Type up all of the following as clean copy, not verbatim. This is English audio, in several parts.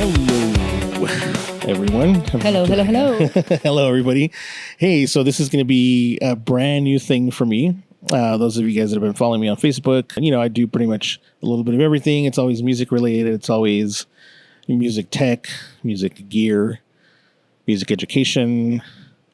Hello, everyone. Hello. Hello, everybody. Hey, so this is going to be a brand new thing for me. Those of you guys that have been following me on Facebook, I do pretty much a little bit of everything. It's always music related. It's always music tech, music gear, music education,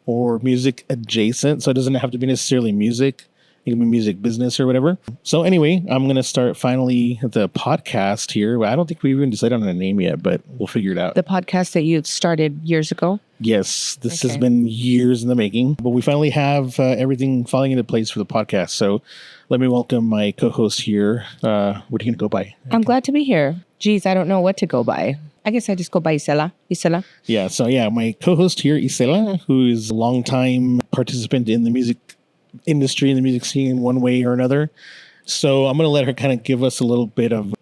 or music adjacent. So it doesn't have to be necessarily music. It can be music business or whatever. So anyway, I'm going to start finally the podcast here. I don't think we even decided on a name yet, but we'll figure it out. The podcast that you've started years ago? Yes, this has been years in the making, but we finally have everything falling into place for the podcast. So let me welcome my co-host here. What are you going to go by? I'm glad to be here. Geez, I don't know what to go by. I guess I just go by Isela. Yeah, so my co-host here, Isela, who is a longtime participant in the music industry and the music scene in one way or another. So I'm going to let her kind of give us a little bit of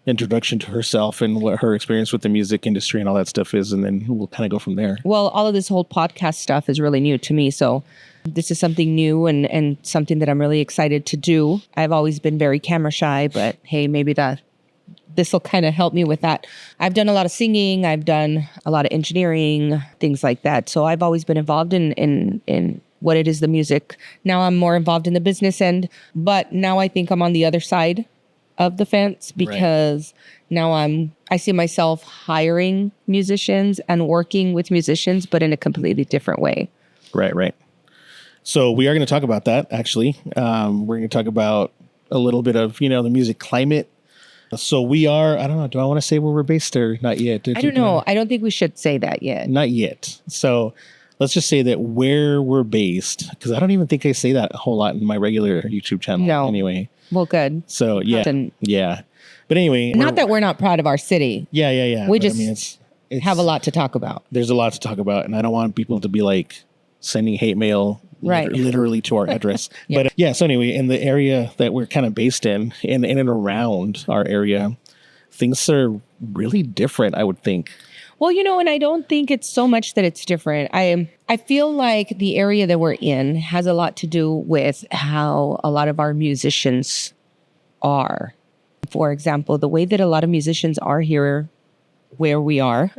introduction to herself and what her experience with the music industry and all that stuff is, and then we'll kind of go from there. Well, all of this whole podcast stuff is really new to me, so this is something new and something that I'm really excited to do. I've always been very camera shy, but hey, maybe this will kind of help me with that. I've done a lot of singing. I've done a lot of engineering, things like that. So I've always been involved in what it is, the music. Now I'm more involved in the business end, but now I think I'm on the other side of the fence because now I see myself hiring musicians and working with musicians, but in a completely different way. Right. So we are going to talk about that, actually. We're going to talk about a little bit of, the music climate. So we are, I don't know, do I want to say where we're based or not yet? I don't know. I don't think we should say that yet. Not yet. So let's just say that where we're based, because I don't even think I say that a whole lot in my regular YouTube channel. No. Anyway. Well, good. So, yeah. But anyway. Not that we're not proud of our city. Yeah. We just have a lot to talk about. There's a lot to talk about, and I don't want people to be like sending hate mail literally to our address. Yeah. But so anyway, in the area that we're kind of based in and around our area, things are really different, I would think. Well, and I don't think it's so much that it's different. I feel like the area that we're in has a lot to do with how a lot of our musicians are. For example, the way that a lot of musicians are here where we are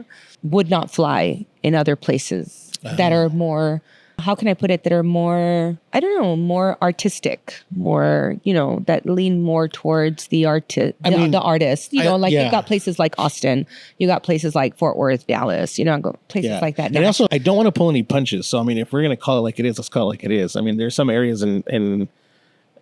would not fly in other places that are more, how can I put it, that are more, I don't know, more artistic, more, that lean more towards the artist. You've got places like Austin, you got places like Fort Worth, Dallas, places like that. And also, I don't want to pull any punches. So, if we're going to call it like it is, let's call it like it is. There's some areas in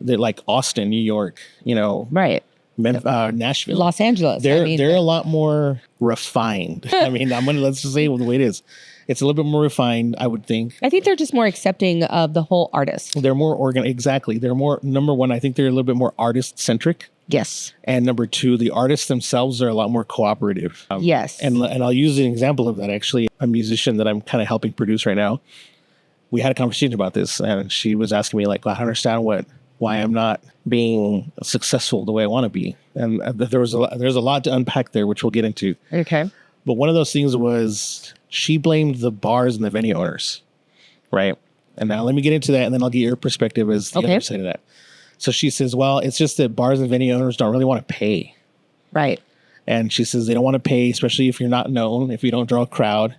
like Austin, New York, right. Nashville, Los Angeles. They're a lot more refined. Let's just say it the way it is. It's a little bit more refined, I would think. I think they're just more accepting of the whole artist. They're more exactly. They're more, number one, I think they're a little bit more artist-centric. Yes. And number two, the artists themselves are a lot more cooperative. Yes. And I'll use an example of that, actually. A musician that I'm kind of helping produce right now, we had a conversation about this, and she was asking me, like, I don't understand why I'm not being successful the way I want to be. And there's a lot to unpack there, which we'll get into. Okay. But one of those things was she blamed the bars and the venue owners, right? And now let me get into that, and then I'll get your perspective as the other side of that. So she says, well, it's just that bars and venue owners don't really want to pay. Right. And she says they don't want to pay, especially if you're not known, if you don't draw a crowd.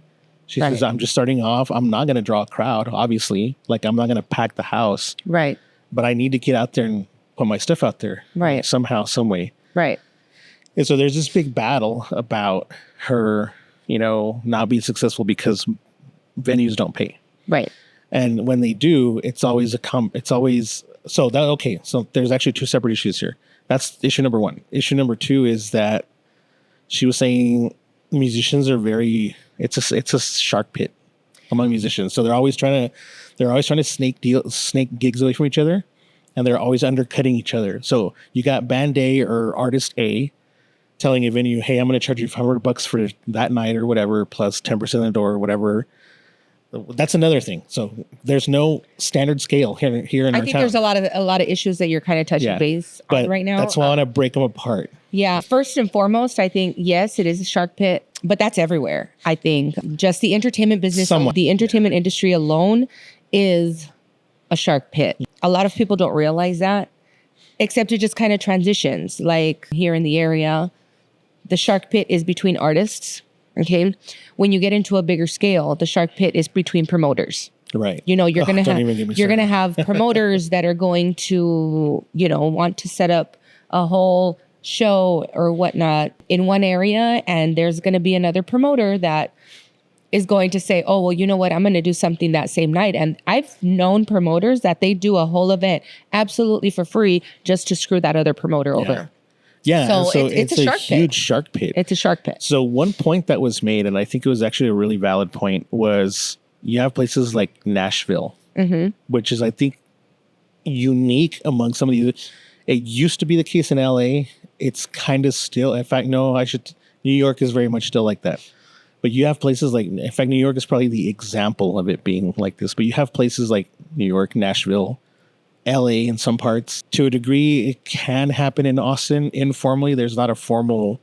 She says, I'm just starting off. I'm not going to draw a crowd, obviously. Like, I'm not going to pack the house. Right. But I need to get out there and put my stuff out there. Right. Somehow, some way. Right. And so there's this big battle about her, not being successful because venues don't pay. Right. And when they do, it's always so there's actually two separate issues here. That's issue number one. Issue number two is that she was saying musicians are it's a shark pit among musicians. So they're always trying to snake gigs away from each other, and they're always undercutting each other. So you got band A or artist A telling a venue, hey, I'm going to charge you $500 for that night or whatever, plus 10% of the door or whatever. That's another thing. So there's no standard scale here in our town. I think there's a lot of issues that you're kind of touching base on right now. That's why I want to break them apart. Yeah. First and foremost, I think, yes, it is a shark pit, but that's everywhere. I think just the entertainment business, the entertainment industry alone is a shark pit. A lot of people don't realize that, except it just kind of transitions. Like here in the area, the shark pit is between artists Okay. When you get into a bigger scale, the shark pit is between promoters. Right. You know, you're Oh, going to don't have even get me you're going to started. have promoters that are going to, you know, want to set up a whole show or whatnot in one area, and there's going to be another promoter that is going to say, "Oh, well, you know what? I'm going to do something that same night." And I've known promoters that they do a whole event absolutely for free just to screw that other promoter over. Yeah. So So it's it's a a shark pit. huge shark pit. It's a shark pit. So one point that was made, and I think it was actually a really valid point, was you have places like Nashville, which is, I think, unique among some of these. It used to be the case in LA. It's kind of still, in fact, no, New York is very much still like that. But you have places like, in fact, New York is probably the example of it being like this. But you have places like New York, Nashville, LA in some parts. To a degree, it can happen in Austin informally. There's not a formal,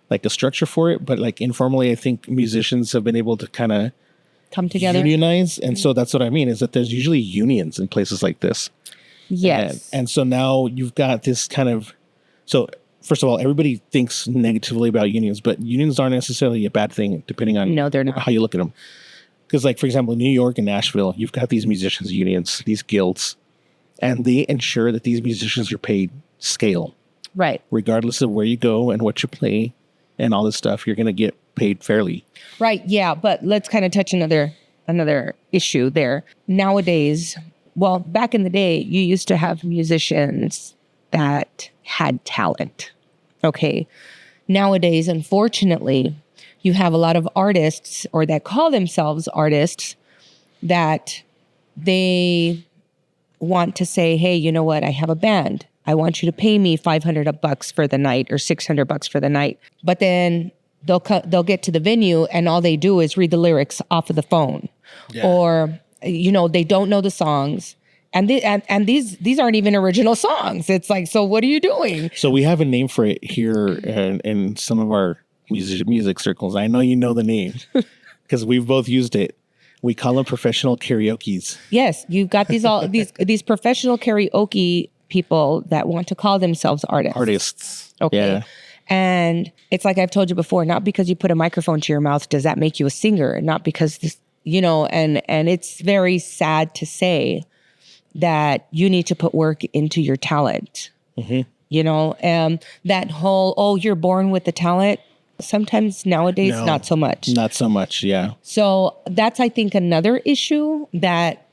like a structure for it, but like informally, I think musicians have been able to kind of Come together. unionize. And so that's what I mean, is that there's usually unions in places like this. Yes. And so now you've got this kind of, so first of all, everybody thinks negatively about unions, but unions aren't necessarily a bad thing depending on No, they're not. how you look at them. Because like, for example, New York and Nashville, you've got these musicians unions, these guilds, and they ensure that these musicians are paid scale, Right. regardless of where you go and what you play and all this stuff. You're going to get paid fairly. Right. Yeah. But let's kind of touch another issue there. Nowadays, well, back in the day, you used to have musicians that had talent. Okay. Nowadays, unfortunately, you have a lot of artists or that call themselves artists that they want to say, "Hey, you know what? I have a band. I want you to pay me $500 for the night or $600 for the night." But then they'll get to the venue and all they do is read the lyrics off of the phone, or you know, they don't know the songs. And these aren't even original songs. It's like, so what are you doing? So we have a name for it here in some of our music circles. I know you know the name because we've both used it. We call them professional karaoke's. Yes, you've got these professional karaoke people that want to call themselves artists. Okay. Yeah. And it's like I've told you before, not because you put a microphone to your mouth does that make you a singer, not because this, you know, and it's very sad to say that you need to put work into your talent. You know, that whole, "Oh, you're born with the talent." Sometimes nowadays, No. not so much. Not so much. Yeah. So that's, I think, another issue that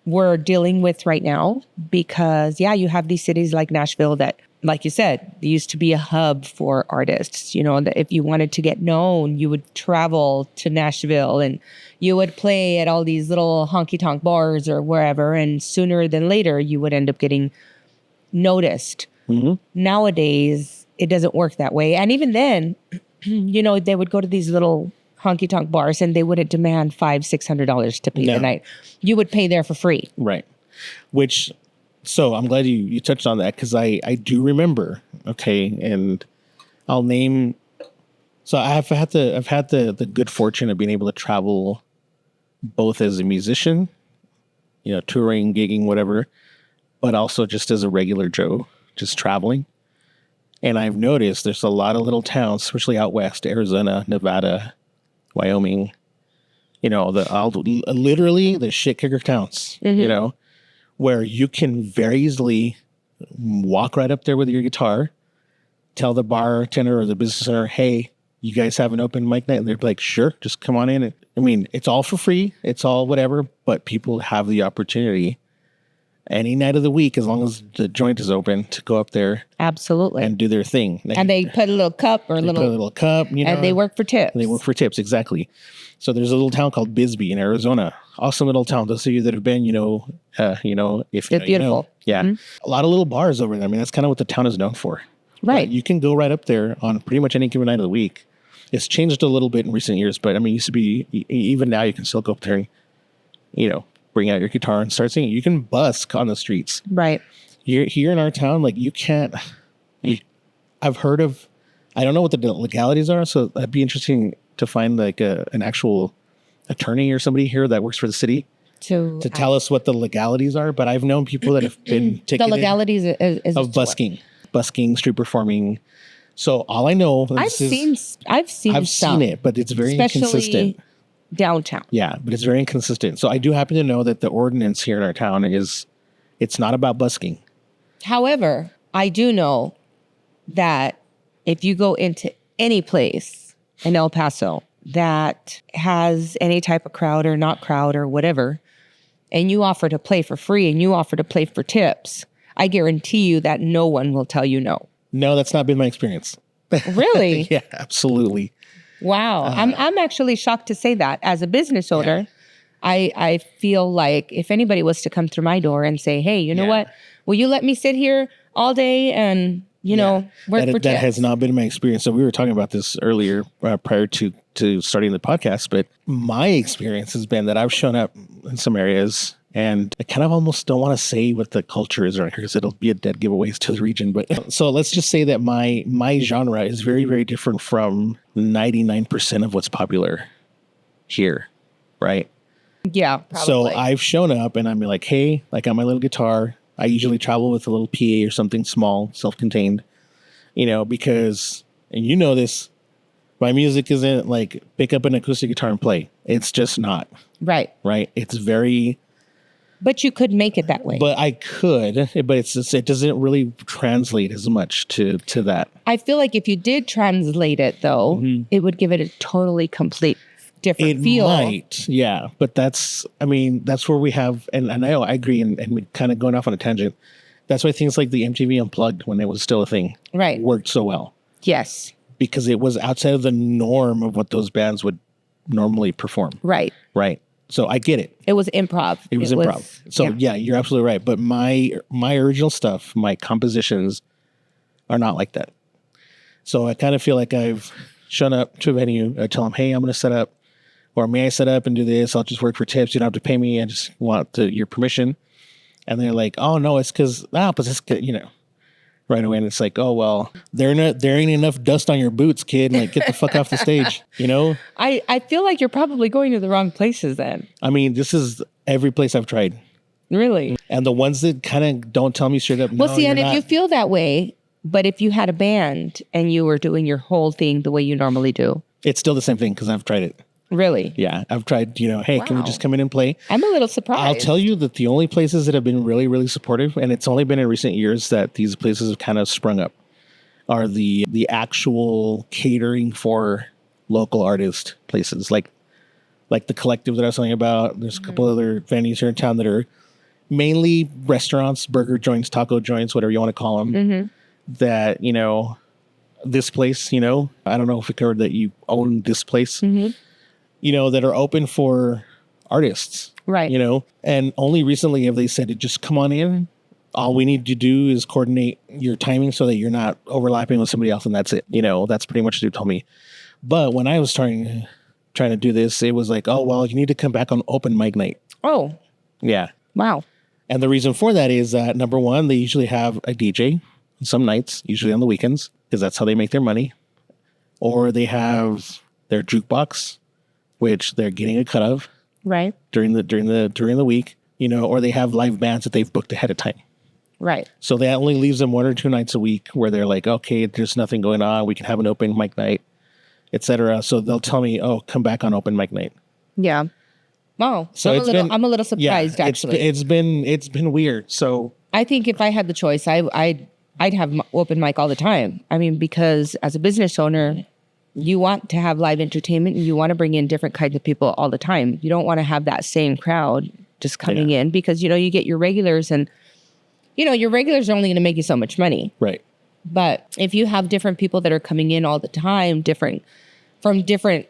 we're dealing with right now, because you have these cities like Nashville that, like you said, they used to be a hub for artists. You know, that if you wanted to get known, you would travel to Nashville and you would play at all these little honky tonk bars or wherever. And sooner than later, you would end up getting noticed. Nowadays, it doesn't work that way. And even then, you know, they would go to these little honky tonk bars and they wouldn't demand $500-$600 to pay the night. You would pay there for free. Right. Which, so I'm glad you touched on that, because I do remember. Okay. And I'll name, so I've had the good fortune of being able to travel both as a musician, you know, touring, gigging, whatever, but also just as a regular Joe, just traveling. And I've noticed there's a lot of little towns, especially out west, Arizona, Nevada, Wyoming, you know, literally the shit kicker towns, you know, where you can very easily walk right up there with your guitar, tell the bartender or the business owner, "Hey, you guys have an open mic night?" And they're like, "Sure, just come on in." I mean, it's all for free. It's all whatever, but people have the opportunity any night of the week, as long as the joint is open, to go up there Absolutely. and do their thing. And they put a little cup or put a little cup, you know. and they work for tips. They work for tips, exactly. So there's a little town called Bisbee in Arizona. Awesome little town. Those of you that have been, you know, if you know, It's beautiful. Yeah. A lot of little bars over there. I mean, that's kind of what the town is known for. Right. But you can go right up there on pretty much any given night of the week. It's changed a little bit in recent years, but I mean, it used to be, even now you can still go up there and, you know, bring out your guitar and start singing. You can busk on the streets. Right. Here in our town, like you can't. I've heard of. I don't know what the legalities are, so that'd be interesting to find like an actual attorney or somebody here that works for the city To tell us what the legalities are. But I've known people that have been the ticketed legalities is of busking, street performing. So all I know, I've seen I've some, seen it, but it's very especially inconsistent. downtown. Yeah, but it's very inconsistent. So I do happen to know that the ordinance here in our town it's not about busking. However, I do know that if you go into any place in El Paso that has any type of crowd or not crowd or whatever, and you offer to play for free and you offer to play for tips, I guarantee you that no one will tell you no. No, that's not been my experience. Really? Yeah, absolutely. Wow. I'm actually shocked to say that. As a business owner, I feel like if anybody was to come through my door and say, hey, you know Yeah. what? Will you let me sit here all day and, work for That tips? has not been my experience. So we were talking about this earlier prior to starting the podcast, but my experience has been that I've shown up in some areas and I kind of almost don't want to say what the culture is around here because it'll be a dead giveaways to the region. But so let's just say that my genre is very, very different from 99% of what's popular here, right? Yeah, probably. So I've shown up and I'm like, hey, I got my little guitar. I usually travel with a little PA or something small, self-contained, because, and you know this, my music isn't like pick up an acoustic guitar and play. It's just not, Right. right? It's very, But you could make it that way. but I could, but it's just, it doesn't really translate as much to that. I feel like if you did translate it, though, it would give it a totally complete different It feel. might, yeah, but that's where we have, and I know I agree, and we kind of going off on a tangent. That's why things like the MTV Unplugged, when it was still a thing, Right. worked so well Yes. because it was outside of the norm of what those bands would normally perform, Right. right? So I get it. It was improv. It was improv. So yeah. yeah, you're absolutely right. But my original stuff, my compositions, are not like that. So I kind of feel like I've shown up to a venue. I tell them, hey, I'm going to set up. Or may I set up and do this? I'll just work for tips. You don't have to pay me. I just want your permission. And they're like, oh, no, it's because, but it's, right away. And it's like, oh, well, there ain't enough dust on your boots, kid. Like, get the fuck off the stage, I feel like you're probably going to the wrong places then. I mean, this is every place I've tried. Really? And the ones that kind of don't tell me straight up, Well, no, see, you're and if not. you feel that way, but if you had a band and you were doing your whole thing the way you normally do, It's still the same thing because I've tried it. really? Yeah, I've tried, hey, can we Wow. just come in and play? I'm a little surprised. I'll tell you that the only places that have been really, really supportive, and it's only been in recent years that these places have kind of sprung up, are the actual catering for local artist places, like the Collective that I was telling you about. There's a couple other venues here in town that are mainly restaurants, burger joints, taco joints, whatever you want to call them. That this place, I don't know if we covered that you own this place. That are open for artists, Right. and only recently have they said, just come on in. All we need to do is coordinate your timing so that you're not overlapping with somebody else, and that's it. That's pretty much what they told me. But when I was trying to do this, it was like, oh, well, you need to come back on open mic night. Oh, Yeah. wow. And the reason for that is that, number one, they usually have a DJ some nights, usually on the weekends, because that's how they make their money. Or they have their jukebox, which they're getting a cut of Right. during the week, or they have live bands that they've booked ahead of time. Right. So that only leaves them 1 or 2 nights a week where they're like, okay, there's nothing going on. We can have an open mic night, etc. So they'll tell me, oh, come back on open mic night. Yeah. Wow. So I'm a little surprised, actually. it's been weird. So I think if I had the choice, I'd have open mic all the time. I mean, because as a business owner, you want to have live entertainment and you want to bring in different kinds of people all the time. You don't want to have that same crowd just coming in because, you get your regulars and, your regulars are only going to make you so much money. right. But if you have different people that are coming in all the time, from different,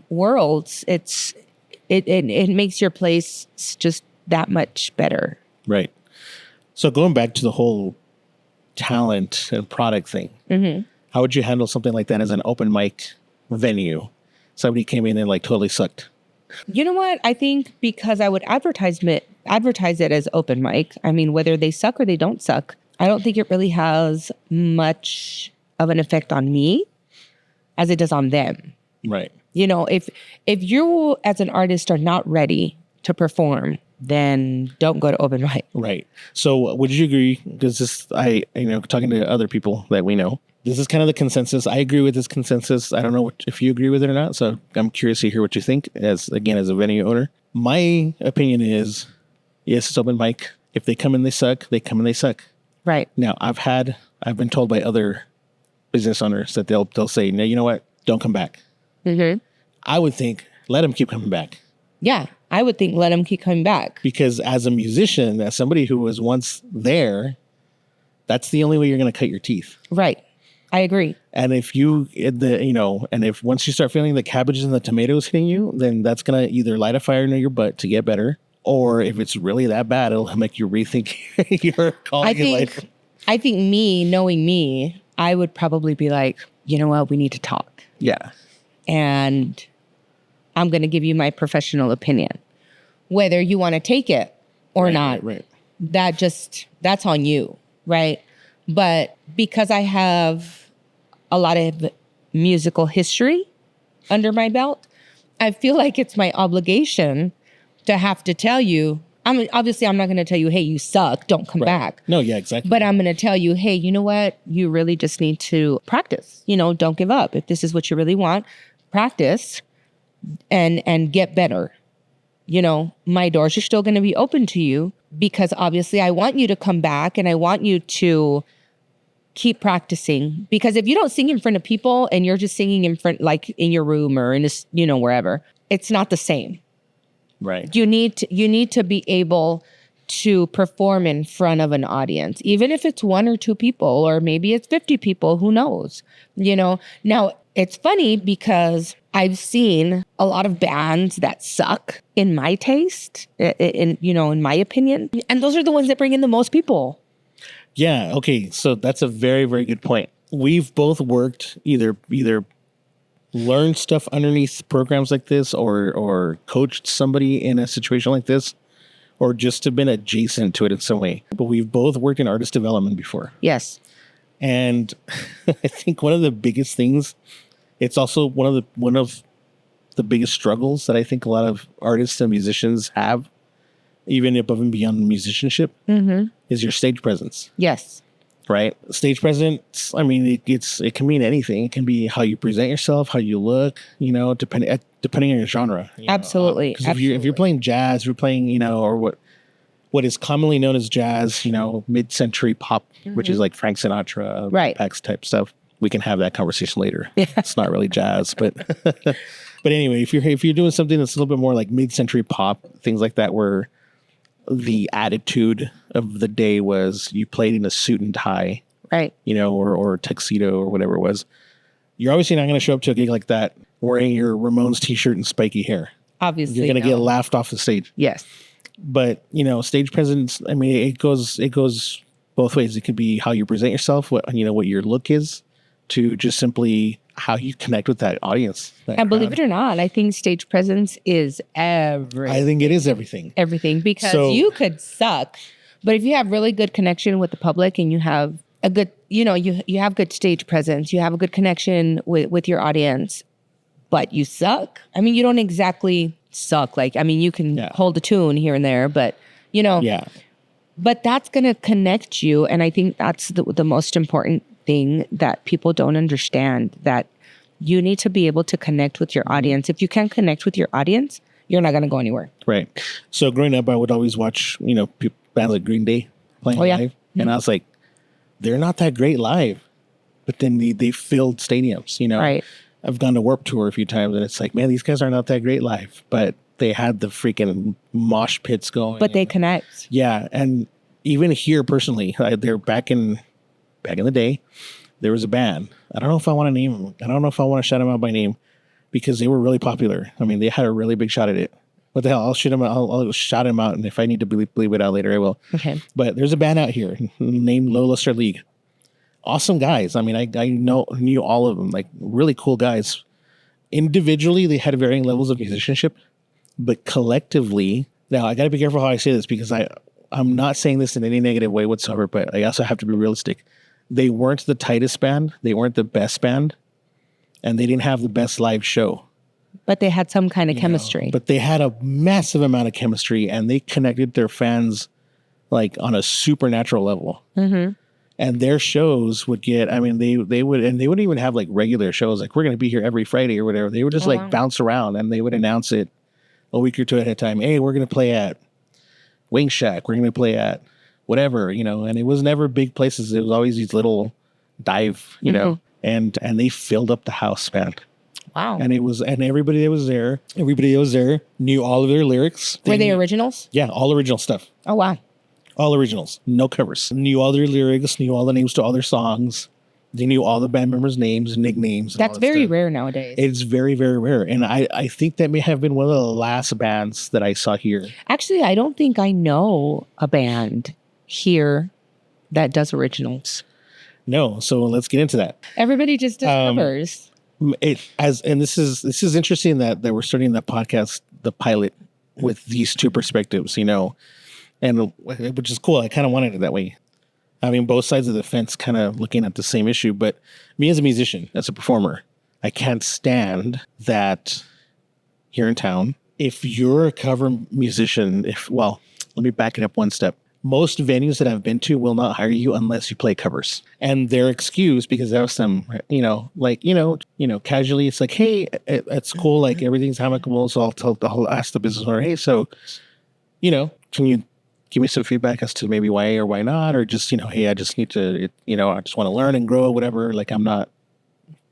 worlds, it makes your place just that much better. Right. So going back to the whole talent and product thing, how would you handle something like that as an open mic venue? Somebody came in and totally sucked. You know what? I think because I would advertise it as open mic. I mean, whether they suck or they don't suck, I don't think it really has much of an effect on me as it does on them. Right. If you as an artist are not ready to perform, then don't go to open mic. Right. So would you agree? Because talking to other people that we know, this is kind of the consensus. I agree with this consensus. I don't know if you agree with it or not. So I'm curious to hear what you think as a venue owner. My opinion is, yes, it's open mic. If they come in, they suck. They come in, they suck. Right. Now I've been told by other business owners that they'll say, no, you know what? Don't come back. Mm-hmm. I would think, let them keep coming back. Yeah. I would think let them keep coming back. Because as a musician, as somebody who was once there, that's the only way you're going to cut your teeth. Right. I agree. And if if once you start feeling the cabbages and the tomatoes hitting you, then that's going to either light a fire under your butt to get better. Or if it's really that bad, it'll make you rethink your calling in life. I think knowing me, I would probably be like, you know what, we need to talk. Yeah. And I'm going to give you my professional opinion. Whether you want to take it or not, Right. That's on you, right? But because I have a lot of musical history under my belt, I feel like it's my obligation to have to tell you, I'm not going to tell you, hey, you suck, don't come back. No, yeah, exactly. But I'm going to tell you, hey, you know what? You really just need to practice. Don't give up. If this is what you really want, practice and get better. My doors are still going to be open to you because obviously I want you to come back and I want you to keep practicing. Because if you don't sing in front of people and you're just singing in front, like in your room or in this, wherever, it's not the same. Right. You need to be able to perform in front of an audience, even if it's 1 or 2 people, or maybe it's 50 people, who knows? Now it's funny because I've seen a lot of bands that suck in my taste, in my opinion. And those are the ones that bring in the most people. Yeah. Okay. So that's a very, very good point. We've both worked either learned stuff underneath programs like this or coached somebody in a situation like this, or just have been adjacent to it in some way. But we've both worked in artist development before. Yes. And I think one of the biggest things, it's also one of the biggest struggles that I think a lot of artists and musicians have, even above and beyond musicianship, is your stage presence. Yes. Right? Stage presence, I mean, it can mean anything. It can be how you present yourself, how you look, depending on your genre. Absolutely. Because if you're playing jazz, if you're playing, or what is commonly known as jazz, mid-century pop, which is like Frank Sinatra, Right. Pax type stuff. We can have that conversation later. Yeah. It's not really jazz, but but anyway, if you're doing something that's a little bit more like mid-century pop, things like that, where the attitude of the day was you played in a suit and tie, Right. or tuxedo or whatever it was. You're obviously not going to show up to a gig like that wearing your Ramones t-shirt and spiky hair. Obviously. You're going to get laughed off the stage. Yes. But, stage presence, I mean, it goes both ways. It could be how you present yourself, what your look is, to just simply how you connect with that audience. And believe it or not, I think stage presence is everything. I think it is everything. Everything, because you could suck, but if you have really good connection with the public and you have a good, you have good stage presence, you have a good connection with your audience, but you suck. I mean, you don't exactly suck. You can hold a tune here and there, but Yeah. But that's going to connect you. And I think that's the most important thing that people don't understand, that you need to be able to connect with your audience. If you can't connect with your audience, you're not going to go anywhere. Right. So growing up, I would always watch, bands like Green Day playing live. Mm-hmm. And I was like, they're not that great live. But then they filled stadiums, Right. I've gone to Warped Tour a few times and it's like, man, these guys are not that great live. But they had the freaking mosh pits going. But they connect. Yeah. And even here personally, they're back in the day, there was a band. I don't know if I want to name them. I don't know if I want to shout them out by name because they were really popular. I mean, they had a really big shot at it. What the hell? I'll shoot them. I'll shout them out, and if I need to bleep it out later, I will. Okay. But there's a band out here named Low Luster League. Awesome guys. I mean, I knew all of them. Like really cool guys. Individually, they had varying levels of musicianship, but collectively, now I got to be careful how I say this because I'm not saying this in any negative way whatsoever. But I also have to be realistic. They weren't the tightest band. They weren't the best band. And they didn't have the best live show. But they had some kind of chemistry. But they had a massive amount of chemistry and they connected their fans like on a supernatural level. Mm-hmm. And their shows would get, I mean, they would, and they wouldn't even have like regular shows. Like, we're going to be here every Friday or whatever. They would just Oh, like wow. bounce around, and they would announce it a week or two at a time. Hey, we're going to play at Wing Shack. We're going to play at whatever, and it was never big places. It was always these little dive, and they filled up the house, man. Wow. And everybody that was there knew all of their lyrics. Were they originals? Yeah, all original stuff. Oh, wow. All originals, no covers. Knew all their lyrics, knew all the names to all their songs. They knew all the band members' names and nicknames. And all That's that very stuff. rare nowadays. It's very, very rare. And I think that may have been one of the last bands that I saw here. Actually, I don't think I know a band here that does originals. No, so let's get into that. Everybody just does covers. This is interesting that we're starting that podcast, the pilot, with these two perspectives, and which is cool. I kind of wanted it that way. I mean, both sides of the fence kind of looking at the same issue, but me as a musician, as a performer, I can't stand that here in town. If you're a cover musician, let me back it up one step. Most venues that I've been to will not hire you unless you play covers. And their excuse, because that was some, casually, it's like, hey, it's cool. Like, everything's amicable. So I'll ask the business owner, hey, so, can you give me some feedback as to maybe why or why not? Or just, hey, I just need to, I just want to learn and grow, whatever. Like, I'm not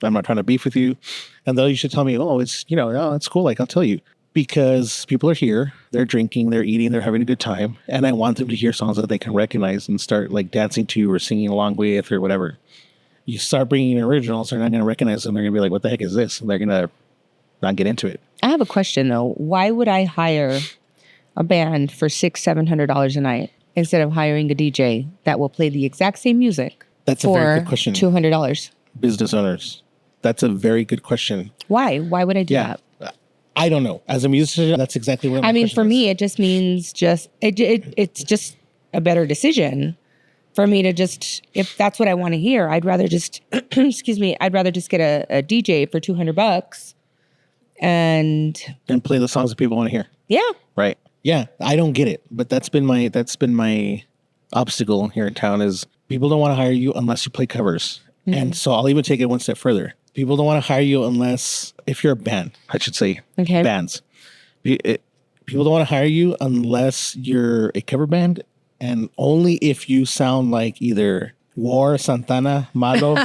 trying to beef with you. And though you should tell me, oh, it's, no, it's cool. Like, I'll tell you. Because people are here, they're drinking, they're eating, they're having a good time, and I want them to hear songs that they can recognize and start like dancing to or singing along with or whatever. You start bringing in originals, they're not going to recognize them. They're going to be like, "What the heck is this?" And they're going to not get into it. I have a question though. Why would I hire a band for $600-700 a night instead of hiring a DJ that will play the exact same music That's a very good question. $200? Business owners, that's a very good question. Why? Why would I do that? I don't know. As a musician, that's exactly what I mean, for me, it just means it's just a better decision for me to just, if that's what I want to hear, I'd rather just, I'd rather just get a DJ for $200 and play the songs that people want to hear. Yeah. Right. Yeah. I don't get it, but that's been my obstacle here in town is people don't want to hire you unless you play covers. Mm-hmm. And so I'll even take it one step further. People don't want to hire you unless, if you're a band, I should say, okay. Bands. People don't want to hire you unless you're a cover band, and only if you sound like either War, Santana, Malo,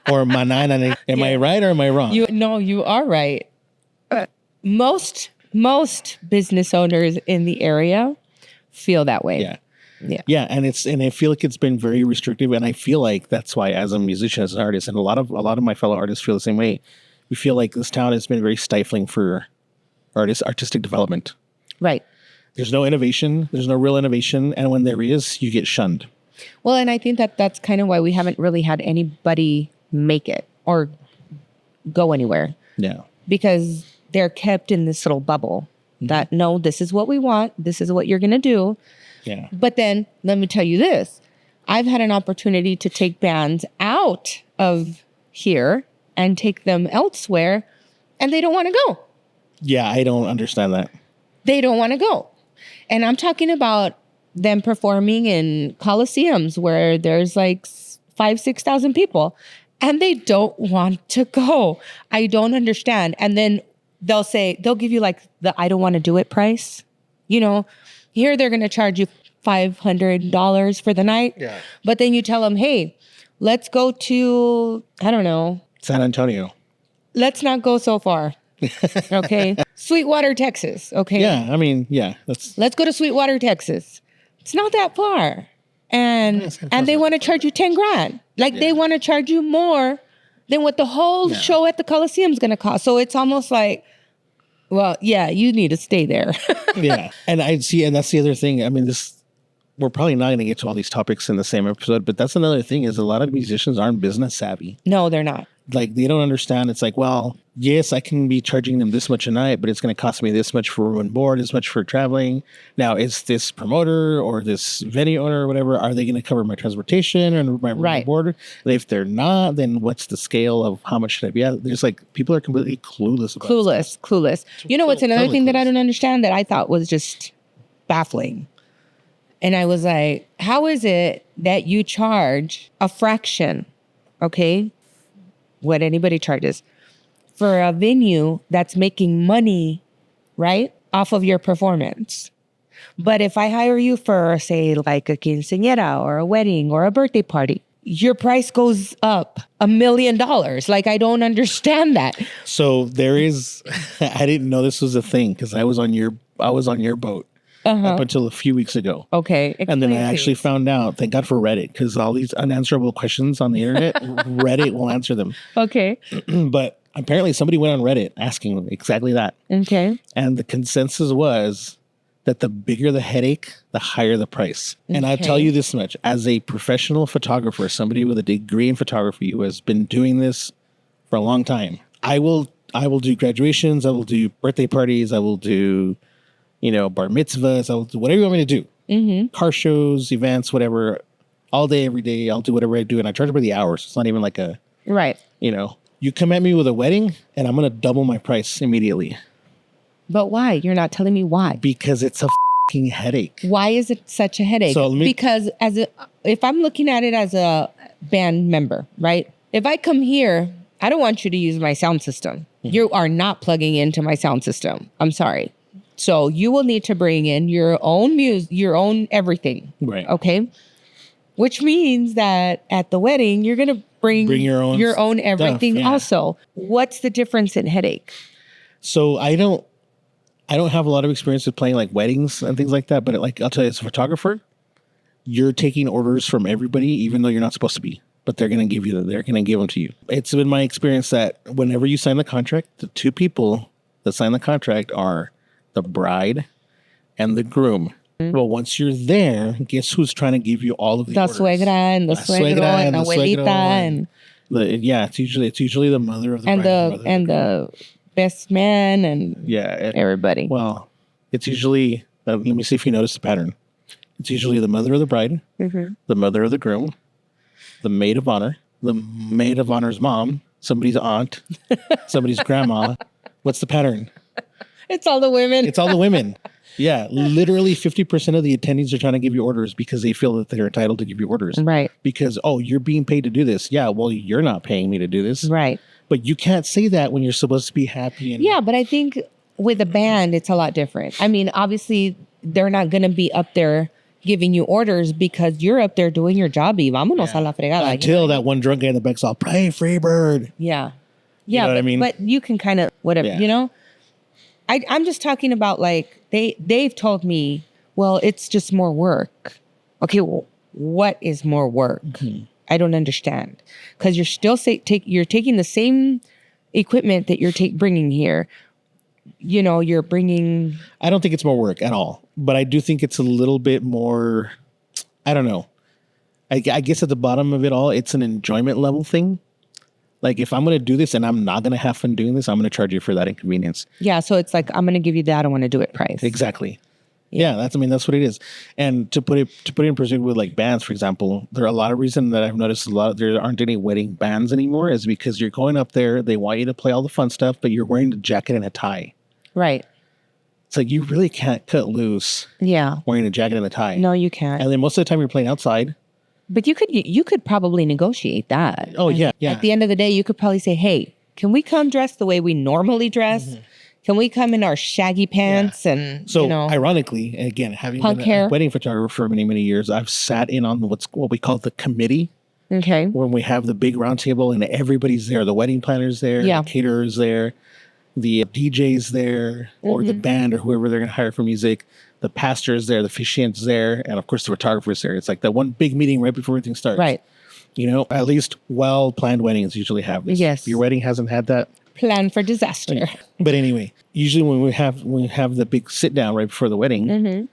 or Manana. Am I right or am I wrong? You are right. Most business owners in the area feel that way. Yeah. Yeah, and I feel like it's been very restrictive, and I feel like that's why, as a musician, as an artist, and a lot of my fellow artists feel the same way. We feel like this town has been very stifling for artistic development. Right. There's no innovation. There's no real innovation, and when there is, you get shunned. Well, and I think that's kind of why we haven't really had anybody make it or go anywhere. Yeah. Because they're kept in this little bubble that, no, this is what we want. This is what you're going to do. Yeah. But then let me tell you this. I've had an opportunity to take bands out of here and take them elsewhere, and they don't want to go. Yeah, I don't understand that. They don't want to go. And I'm talking about them performing in coliseums where there's like 5,000-6,000 people, and they don't want to go. I don't understand. And then they'll give you like the I don't want to do it price. Here they're going to charge you $500 for the night. Yeah. But then you tell them, hey, let's go to, I don't know. San Antonio. Let's not go so far. Okay. Sweetwater, Texas. Okay. Yeah. I mean, yeah. Let's go to Sweetwater, Texas. It's not that far. And they want to charge you $10,000. Like they want to charge you more than what the whole show at the Coliseum is going to cost. So it's almost like, well, yeah, you need to stay there. Yeah. And that's the other thing. I mean, we're probably not going to get to all these topics in the same episode, but that's another thing is a lot of musicians aren't business savvy. No, they're not. Like they don't understand. It's like, well, yes, I can be charging them this much a night, but it's going to cost me this much for room and board, this much for traveling. Now, is this promoter or this venue owner or whatever, are they going to cover my transportation and my room and board? And if they're not, then what's the scale of how much should I be at? There's like, people are completely clueless about Clueless. What's another thing that I don't understand that I thought was just baffling? And I was like, how is it that you charge a fraction, okay, what anybody charges, for a venue that's making money, right, off of your performance? But if I hire you for, say, like a quinceañera or a wedding or a birthday party, your price goes up $1 million. Like, I don't understand that. So there is, I didn't know this was a thing because I was on your boat up until a few weeks ago. Okay. And then I explain, actually please. found out, thank God for Reddit, because all these unanswerable questions on the internet, Reddit will answer them. Okay. But apparently somebody went on Reddit asking exactly that. Okay. And the consensus was that the bigger the headache, the higher the price. And I'll tell Okay. you this much, as a professional photographer, somebody with a degree in photography who has been doing this for a long time, I will do graduations, I will do birthday parties, I will do, bar mitzvahs, I will do whatever you want me to do. Car shows, events, whatever, all day, every day, I'll do whatever I do. And I charge by the hours. It's not even like a, Right. you come at me with a wedding and I'm going to double my price immediately But why? You're not telling me why. because it's a fucking headache. Why is it such a headache? So let me- Because if I'm looking at it as a band member, right? If I come here, I don't want you to use my sound system. You are not plugging into my sound system. I'm sorry. So you will need to bring in your own music, your own everything. Right. Okay. Which means that at the wedding, you're gonna bring your own everything yeah. also. What's the difference in headache? So I don't have a lot of experience with playing like weddings and things like that, but like I'll tell you, as a photographer, you're taking orders from everybody, even though you're not supposed to be. But they're going to give them to you. It's been my experience that whenever you sign the contract, the two people that sign the contract are the bride and the groom. Well, once you're there, guess who's trying to give you all of the The orders? suegra and the La suegro suegra and the abuelita suegro and it's usually the mother of the and bride the best man and yeah. everybody. Well, it's usually, let me see if you notice the pattern. It's usually the mother of the bride, the mother of the groom, the maid of honor, the maid of honor's mom, somebody's aunt, somebody's grandma. What's the pattern? It's all the women. It's all the women. Yeah, literally 50% of the attendees are trying to give you orders because they feel that they're entitled to give you orders. Right. Because, you're being paid to do this. Yeah, well, you're not paying me to do this. Right. But you can't say that when you're supposed to be happy. And Yeah, but I think with a band, it's a lot different. I mean, obviously, they're not going to be up there giving you orders because you're up there doing your job. Y vámonos a la fregada. Until that one drunk guy in the back's all, "Hey, Freebird." Yeah. You Yeah. know what I mean? But you can kind of, whatever, Yeah. I'm just talking about like, they've told me, well, it's just more work. Okay, well, what is more work? I don't understand. Because you're still you're taking the same equipment that you're bringing here. You're bringing. I don't think it's more work at all, but I do think it's a little bit more, I don't know. I guess at the bottom of it all, it's an enjoyment level thing. Like if I'm going to do this and I'm not going to have fun doing this, I'm going to charge you for that inconvenience. Yeah, so it's like, I'm going to give you the I don't want to do it price. Exactly. Yeah, that's what it is. And to put it in perspective with like bands, for example, there are a lot of reasons that I've noticed there aren't any wedding bands anymore is because you're going up there, they want you to play all the fun stuff, but you're wearing a jacket and a tie. Right. It's like you really can't cut loose Yeah. wearing a jacket and a tie. No, you can't. And then most of the time you're playing outside. But you could probably negotiate that. Oh, yeah. Yeah. At the end of the day, you could probably say, hey, can we come dressed the way we normally dress? Can we come in our shaggy pants and, So ironically, again, having Punk been hair. a wedding photographer for many, many years, I've sat in on what we call the committee okay. when we have the big round table and everybody's there. The wedding planner's there, Yeah. the caterer's there, the DJ's there, or the band or whoever they're going to hire for music. The pastor's there, the officiant's there, and of course the photographer's there. It's like that one big meeting right before everything starts. Right. At least well-planned weddings usually have this. Yes. If your wedding hasn't had that. Plan for disaster. But anyway, usually when we have the big sit down right before the wedding,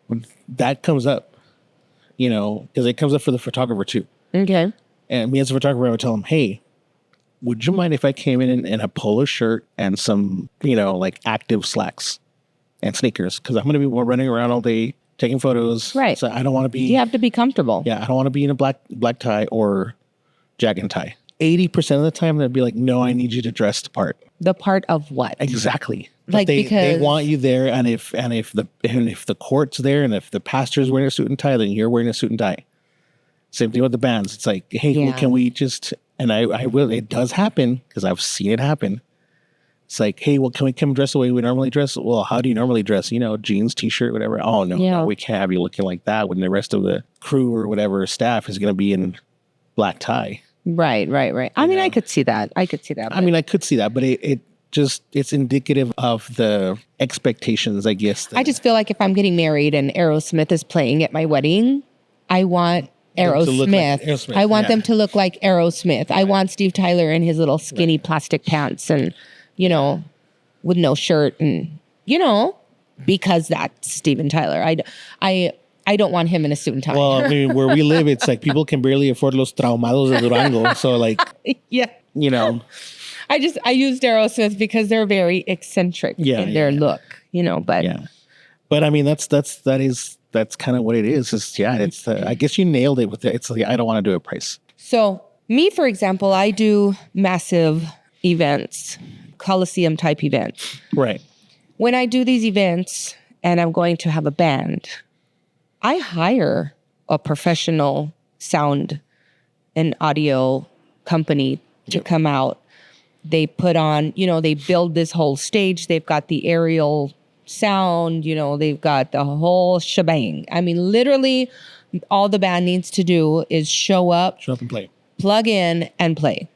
when that comes up, because it comes up for the photographer too. Okay. And me as a photographer, I would tell him, hey, would you mind if I came in a polo shirt and some, like active slacks and sneakers? Because I'm going to be running around all day taking photos. Right. So I don't want to be. You have to be comfortable. Yeah, I don't want to be in a black tie or jacket and tie. 80% of the time, they'd be like, no, I need you to dress the part. The part of what? Exactly. But Like, they because want you there, and if the court's there, and if the pastor's wearing a suit and tie, then you're wearing a suit and tie. Same thing with the bands. It's like, hey, well, Yeah. can we just? And I will. It does happen because I've seen it happen. It's like, hey, well, can we come dress the way we normally dress? Well, how do you normally dress? Jeans, t-shirt, whatever. Oh no, Yeah. no, we can't have you looking like that when the rest of the crew or whatever staff is going to be in black tie. Right. I mean, know. I could see that. I mean, I could see that, but it's indicative of the expectations, I guess. I just feel like if I'm getting married and Aerosmith is playing at my wedding, I want Them to look like Aerosmith. Aerosmith, I want yeah. them to look like Aerosmith. I want Steve Tyler in his little skinny plastic pants and, with no shirt and, because that's Steven Tyler. I don't want him in a suit and tie. Well, I mean, where we live, it's like people can barely afford los traumados de Durango. So, like, yeah. I used Aerosmith because they're very eccentric in their look, but yeah. But I mean, that's kind of what it is. It's I guess you nailed it with it. It's like, I don't want to do a price. So me, for example, I do massive events, Coliseum type events. Right. When I do these events and I'm going to have a band, I hire a professional sound and audio company to come out. They put on, they build this whole stage. They've got the aerial sound, they've got the whole shebang. I mean, literally all the band needs to do is show up and play, plug in and play.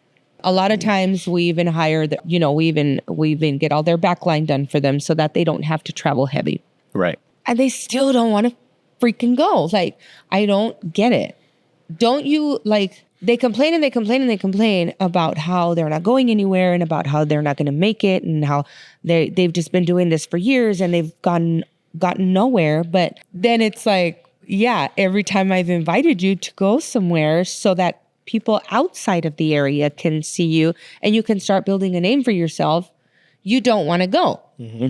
A lot of times we even hire we even get all their backline done for them so that they don't have to travel heavy. Right. And they still don't want to freaking go. Like, I don't get it. Don't you they complain and they complain and they complain about how they're not going anywhere and about how they're not going to make it and how they've just been doing this for years and they've gotten nowhere. But then it's like, yeah, every time I've invited you to go somewhere so that people outside of the area can see you and you can start building a name for yourself, you don't want to go. Mm-hmm.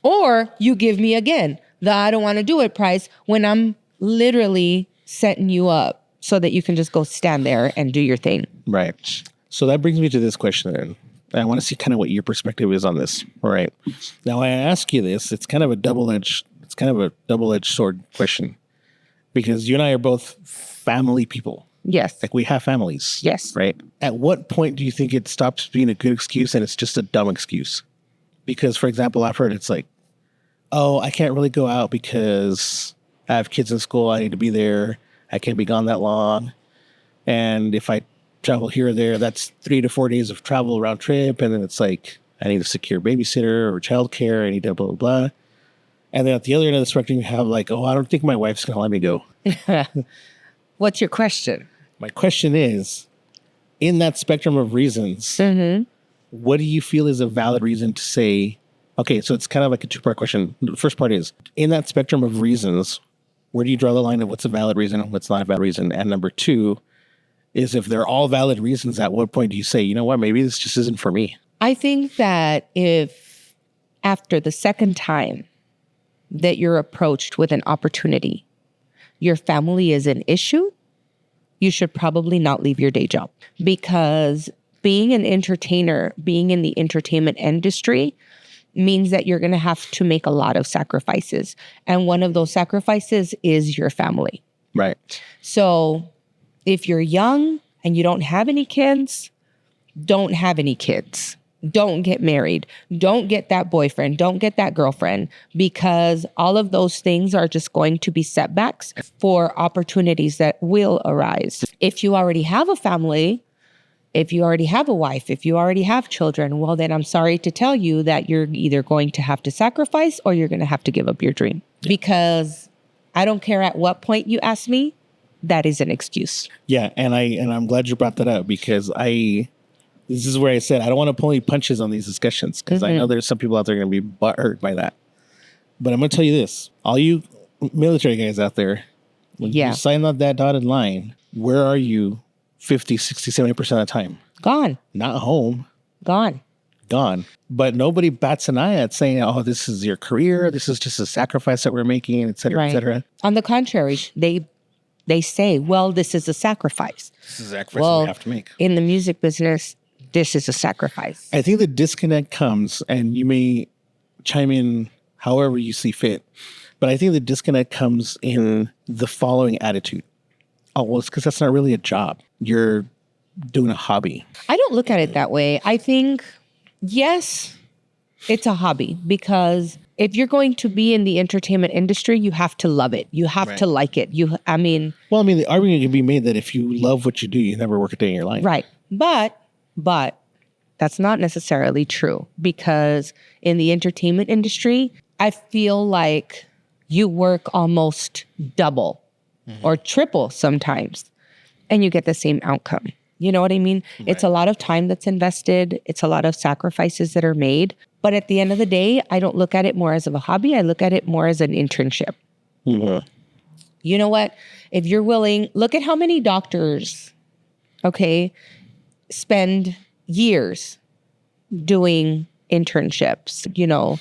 Or you give me again the I don't want to do it price when I'm literally setting you up so that you can just go stand there and do your thing. Right. So that brings me to this question, and I want to see kind of what your perspective is on this. All right. Now, I ask you this. It's kind of a double-edged sword question, because you and I are both family people. Yes. Like, we have families. Yes. Right. At what point do you think it stops being a good excuse and it's just a dumb excuse? Because, for example, I've heard it's like, oh, I can't really go out because I have kids in school. I need to be there. I can't be gone that long. And if I travel here or there, that's 3 to 4 days of travel round trip. And then it's like, I need a secure babysitter or childcare. I need to blah, blah, blah. And then at the other end of the spectrum, you have like, oh, I don't think my wife's going to let me go. What's your question? My question is, in that spectrum of reasons, Mm-hmm. what do you feel is a valid reason to say, okay, so it's kind of like a two-part question. The first part is, in that spectrum of reasons, where do you draw the line of what's a valid reason and what's not a valid reason? And number two is, if they're all valid reasons, at what point do you say, you know what, maybe this just isn't for me? I think that if after the second time that you're approached with an opportunity, your family is an issue, you should probably not leave your day job, because being an entertainer, being in the entertainment industry means that you're going to have to make a lot of sacrifices. And one of those sacrifices is your family. Right. So if you're young and you don't have any kids, don't have any kids. Don't get married. Don't get that boyfriend. Don't get that girlfriend, because all of those things are just going to be setbacks for opportunities that will arise. If you already have a family, if you already have a wife, if you already have children, well, then I'm sorry to tell you that you're either going to have to sacrifice or you're going to have to give up your dream. Because I don't care at what point you ask me, that is an excuse. Yeah, and I'm glad you brought that up, because this is where I said I don't want to pull any punches on these discussions, because I know there's some people out there going to be butthurt by that. But I'm going to tell you this. All you military guys out there, when you sign up that dotted line, where are you 50, 60, 70% of the time? Gone. Not home. Gone. But nobody bats an eye at saying, oh, this is your career. This is just a sacrifice that we're making, et cetera, et cetera. On the contrary, they say, well, this is a sacrifice. This is a sacrifice we have to make. In the music business, this is a sacrifice. I think the disconnect comes, and you may chime in however you see fit, but I think the disconnect comes in the following attitude. Oh, well, it's because that's not really a job. You're doing a hobby. I don't look at it that way. I think, yes, it's a hobby, because if you're going to be in the entertainment industry, you have to love it. You have to like it. Well, I mean, the argument can be made that if you love what you do, you never work a day in your life. Right. But that's not necessarily true, because in the entertainment industry, I feel like you work almost double or triple sometimes, and you get the same outcome. You know what I mean? Right. It's a lot of time that's invested. It's a lot of sacrifices that are made. But at the end of the day, I don't look at it more as of a hobby. I look at it more as an internship. Mm-hmm. You know what? If you're willing, look at how many doctors, spend years doing internships. You know,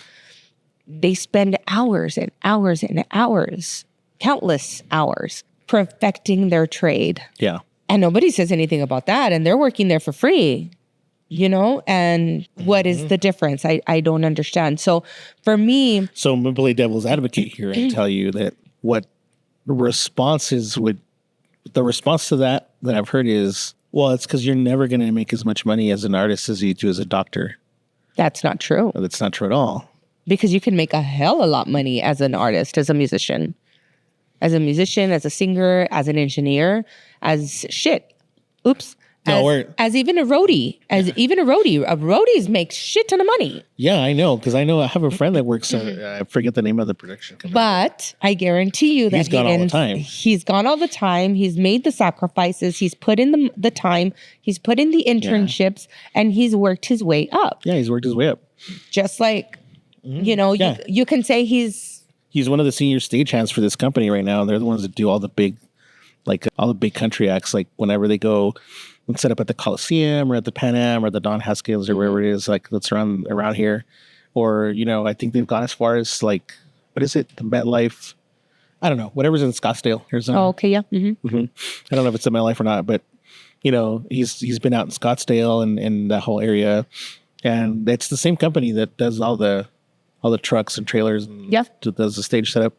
they spend hours and hours and hours, countless hours, perfecting their trade. Yeah. And nobody says anything about that. And they're working there for free, you know? And what is the difference? I don't understand. So for me... So I'm going to play devil's advocate here and tell you that what the response to that I've heard is, well, it's because you're never going to make as much money as an artist as you do as a doctor. That's not true. No, that's not true at all. Because you can make a hell of a lot of money as an artist, as a musician. As a musician, as a singer, as an engineer, as shit. Oops. As even a roadie. Roadies make shit ton of money. Yeah, I know. Because I have a friend that works, I forget the name of the production company. But I guarantee you that he's gone all the time. He's gone all the time. He's made the sacrifices. He's put in the time. He's put in the internships. And he's worked his way up. Yeah, he's worked his way up. Just like, you can say he's one of the senior stagehands for this company right now. They're the ones that do all the big country acts. Like whenever they go and set up at the Coliseum or at the Pan Am or the Don Haskell's or wherever it is, like that's around here. Or, I think they've gone as far as like, what is it? The MetLife. I don't know. Whatever's in Scottsdale, Arizona. Oh, okay. Yeah. Mm-hmm. Mm-hmm. I don't know if it's the MetLife or not, but he's been out in Scottsdale and that whole area. And it's the same company that does all the trucks and trailers and does the stage setup.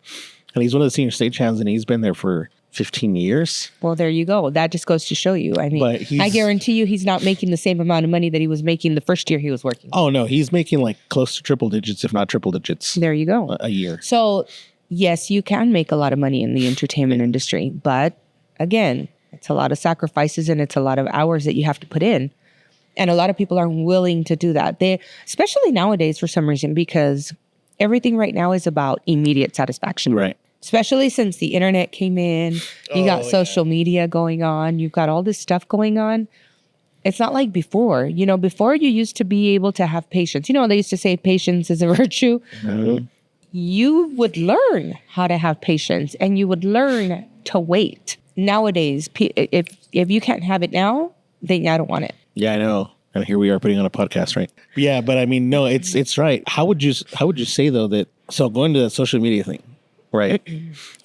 And he's one of the senior stagehands, and he's been there for 15 years. Well, there you go. That just goes to show you. I mean, I guarantee you he's not making the same amount of money that he was making the first year he was working. Oh, no. He's making like close to triple digits, if not triple digits. There you go. A year. So, yes, you can make a lot of money in the entertainment industry. But again, it's a lot of sacrifices and it's a lot of hours that you have to put in. And a lot of people aren't willing to do that. Especially nowadays for some reason, because everything right now is about immediate satisfaction. Right. Especially since the internet came in, you got social media going on, you've got all this stuff going on. It's not like before. Before you used to be able to have patience. They used to say patience is a virtue. Mm-hmm. You would learn how to have patience and you would learn to wait. Nowadays, if you can't have it now, then I don't want it. Yeah, I know. And here we are putting on a podcast, right? Yeah, but I mean, no, it's right. How would you say though that? So going to the social media thing, right?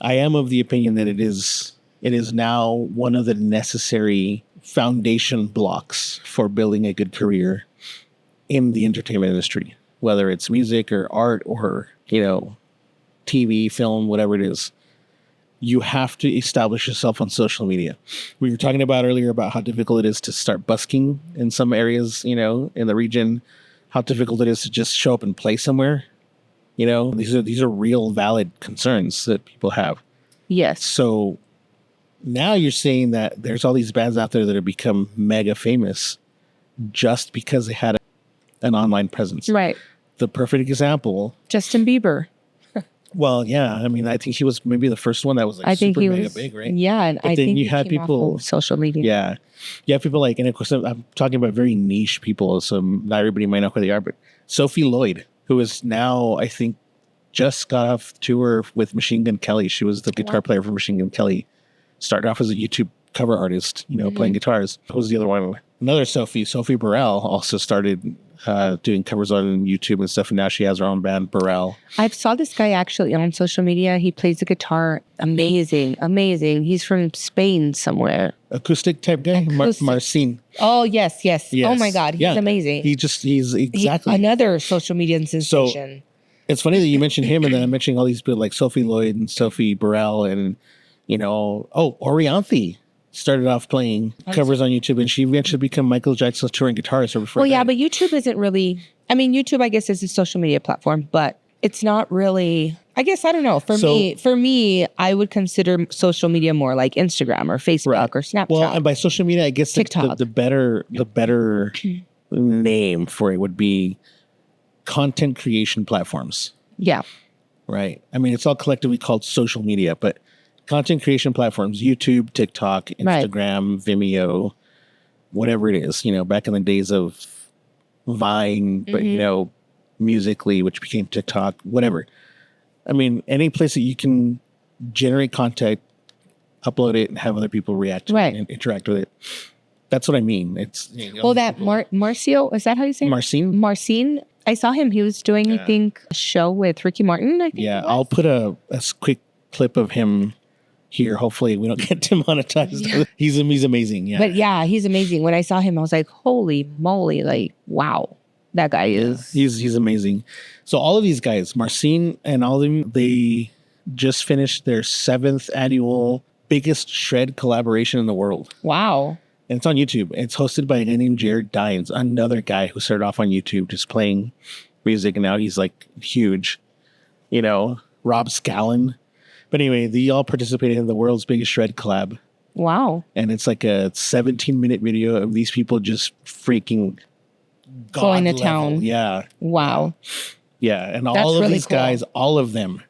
I am of the opinion that it is now one of the necessary foundation blocks for building a good career in the entertainment industry, whether it's music or art or TV, film, whatever it is. You have to establish yourself on social media. We were talking about earlier about how difficult it is to start busking in some areas, in the region, how difficult it is to just show up and play somewhere. These are real valid concerns that people have. Yes. So now you're saying that there's all these bands out there that have become mega famous just because they had an online presence. Right. The perfect example. Justin Bieber. Well, yeah. I mean, I think he was maybe the first one that was like super mega big, right? Yeah, and but I then think you had people social media. Yeah, you have people like, and of course, I'm talking about very niche people, so not everybody might know who they are. But Sophie Lloyd, who is now, I think, just got off tour with Machine Gun Kelly. She was the guitar player for Machine Gun Kelly. Started off as a YouTube cover artist, playing guitars. Who was the other one? Another Sophie Burrell, also started doing covers on YouTube and stuff. And now she has her own band, Burrell. I saw this guy actually on social media. He plays the guitar. Amazing, amazing. He's from Spain somewhere. Acoustic type guy, Acoustic. Marcin. Oh, yes. Oh my God. He's Yeah. amazing. He's exactly. Another social media sensation. It's funny that you mentioned him, and then I'm mentioning all these people like Sophie Lloyd and Sophie Burrell, and Orianthi started off playing covers on YouTube, and she eventually became Michael Jackson's touring guitarist. Well, yeah, but YouTube isn't really. I mean, YouTube, I guess, is a social media platform, but it's not really. I guess I don't know. For me, I would consider social media more like Instagram or Facebook or Snapchat. Well, and by social media, I guess TikTok. the better name for it would be content creation platforms. Yeah. Right. I mean, it's all collectively called social media, but content creation platforms, YouTube, TikTok, Instagram, Vimeo, whatever it is, back in the days of Vine, but, Musically, which became TikTok, whatever. I mean, any place that you can generate content, upload it, and have other people react to it and interact with it. That's what I mean. It's that Marcio, is that how you say it? Marcin. I saw him. He was doing, I think, a show with Ricky Martin. I think. Yeah, I'll put a quick clip of him here. Hopefully, we don't get demonetized. Yeah. He's amazing. Yeah, but yeah, he's amazing. When I saw him, I was like, "Holy moly!" Like, wow, that guy is. Yeah, he's amazing. So all of these guys, Marcin and all of them, they just finished their 7th annual biggest shred collaboration in the world. Wow. And it's on YouTube. It's hosted by a guy named Jared Dines, another guy who started off on YouTube just playing music, and now he's like huge. Rob Scallon. But anyway, they all participated in the world's biggest shred collab. Wow. And it's like a 17-minute video of these people just freaking going to town. Yeah. Wow. Yeah. And all of really these guys, all of them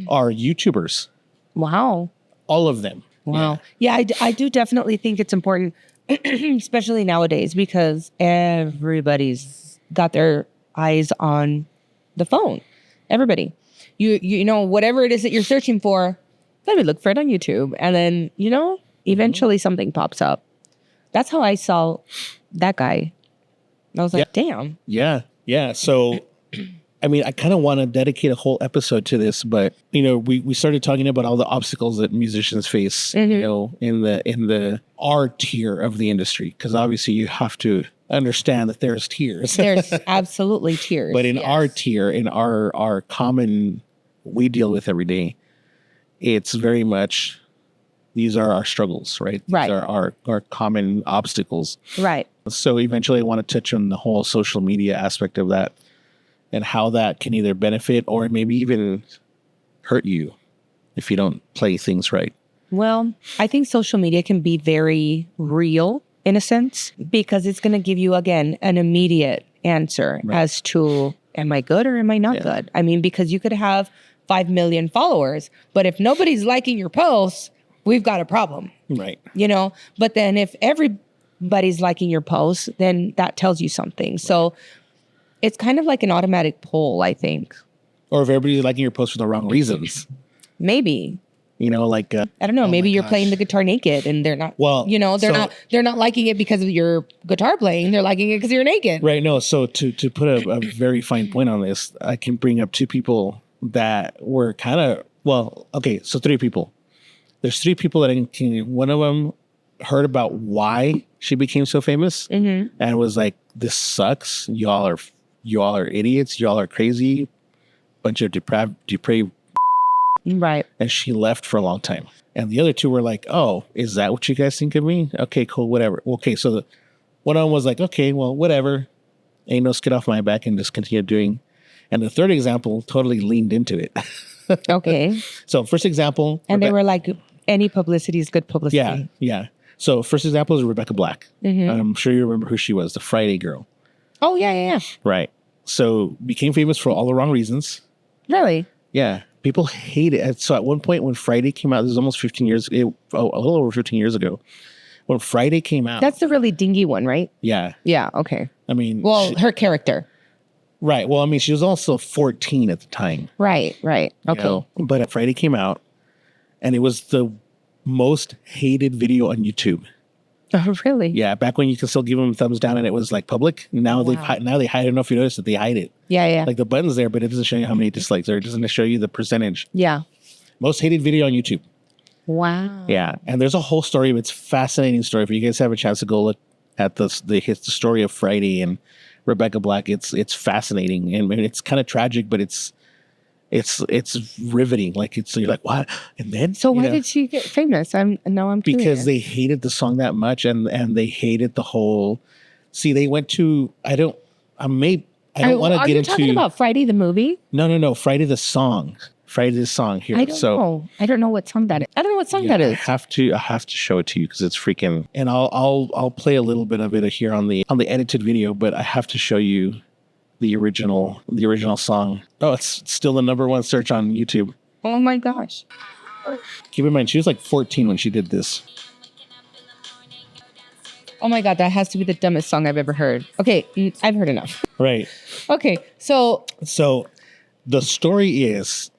are YouTubers. Wow. All of them. Wow. Yeah, I do definitely think it's important, especially nowadays, because everybody's got their eyes on the phone. Everybody. You know, whatever it is that you're searching for, let me look for it on YouTube. And then, eventually something pops up. That's how I saw that guy. I was like, damn. Yeah. Yeah. So, I mean, I kind of want to dedicate a whole episode to this, but we started talking about all the obstacles that musicians face, in the R tier of the industry, because obviously you have to understand that there's tiers. There's absolutely tiers. But in our tier, in our common we deal with every day, it's very much these are our struggles, right? Right. These are our common obstacles. Right. So eventually I want to touch on the whole social media aspect of that, and how that can either benefit or maybe even hurt you if you don't play things right. Well, I think social media can be very real in a sense, because it's going to give you, again, an immediate answer as to, am I good or am I not good? I mean, because you could have 5 million followers, but if nobody's liking your posts, we've got a problem. Right. But then if everybody's liking your posts, then that tells you something. Right. So it's kind of like an automatic poll, I think. Or if everybody's liking your post for the wrong reasons. Maybe. I don't know. Maybe you're playing the guitar naked, and they're not. Well, they're not liking it because of your guitar playing. They're liking it because you're naked. Right. No. So to put a very fine point on this, I can bring up 2 people that were kind of So 3 people. There's 3 people that one of them heard about why she became so famous, and was like, "This sucks. Y'all are idiots. Y'all are crazy. Bunch of depraved." Right. And she left for a long time. And the other 2 were like, "Oh, is that what you guys think of me? Okay, cool, whatever." Okay, so one of them was like, "Okay, well, whatever. Ain't no skid off my back," and just continued doing. And the third example totally leaned into it. Okay. So first example. And they were like, any publicity is good publicity. Yeah, yeah. So first example is Rebecca Black. I'm sure you remember who she was, the Friday girl. Oh, yeah. Right. So became famous for all the wrong reasons. Really? Yeah. People hate it. So at one point when Friday came out, this is almost 15 years, a little over 15 years ago, when Friday came out. That's the really dingy one, right? Yeah. Yeah, okay. I mean. Well, her character. Right. Well, I mean, she was also 14 at the time. Right. Okay. But Friday came out, and it was the most hated video on YouTube. Oh, really? Yeah, back when you could still give them thumbs down and it was like public. Now Wow. now they hide. I don't know if you noticed that they hide it. Yeah, yeah. Like the button's there, but it doesn't show you how many dislikes or it doesn't show you the percentage. Yeah. Most hated video on YouTube. Wow. Yeah, and there's a whole story. It's a fascinating story. If you guys have a chance to go look at the story of Friday and Rebecca Black, it's fascinating and it's kind of tragic, but it's riveting. Like you're like, what? And then So why did she get famous? I'm curious. because they hated the song that much and they hated the whole. See, they went to I don't want to get Are you talking into about Friday the movie? no Friday the song. Friday the song here. I don't know. I don't know what song that is. I don't know what song that I is. have to show it to you because it's freaking. And I'll play a little bit of it here on the edited video, but I have to show you the original song. Oh, it's still the #1 search on YouTube. Oh my gosh. Keep in mind, she was like 14 when she did this. Oh my God, that has to be the dumbest song I've ever heard. Okay, I've heard enough. Right. Okay, so So the story is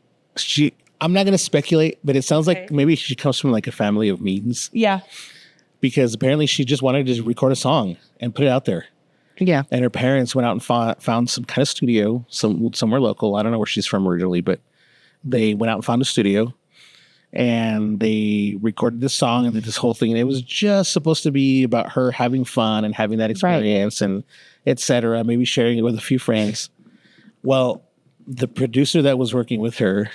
I'm not going to speculate, but it sounds like maybe she comes from like a family of means yeah, because apparently she just wanted to record a song and put it out there. yeah. And her parents went out and found some kind of studio, somewhere local. I don't know where she's from originally, but they went out and found a studio and they recorded this song and did this whole thing. And it was just supposed to be about her having fun and having that experience and etc. Maybe sharing it with a few friends. Well, the producer that was working with her,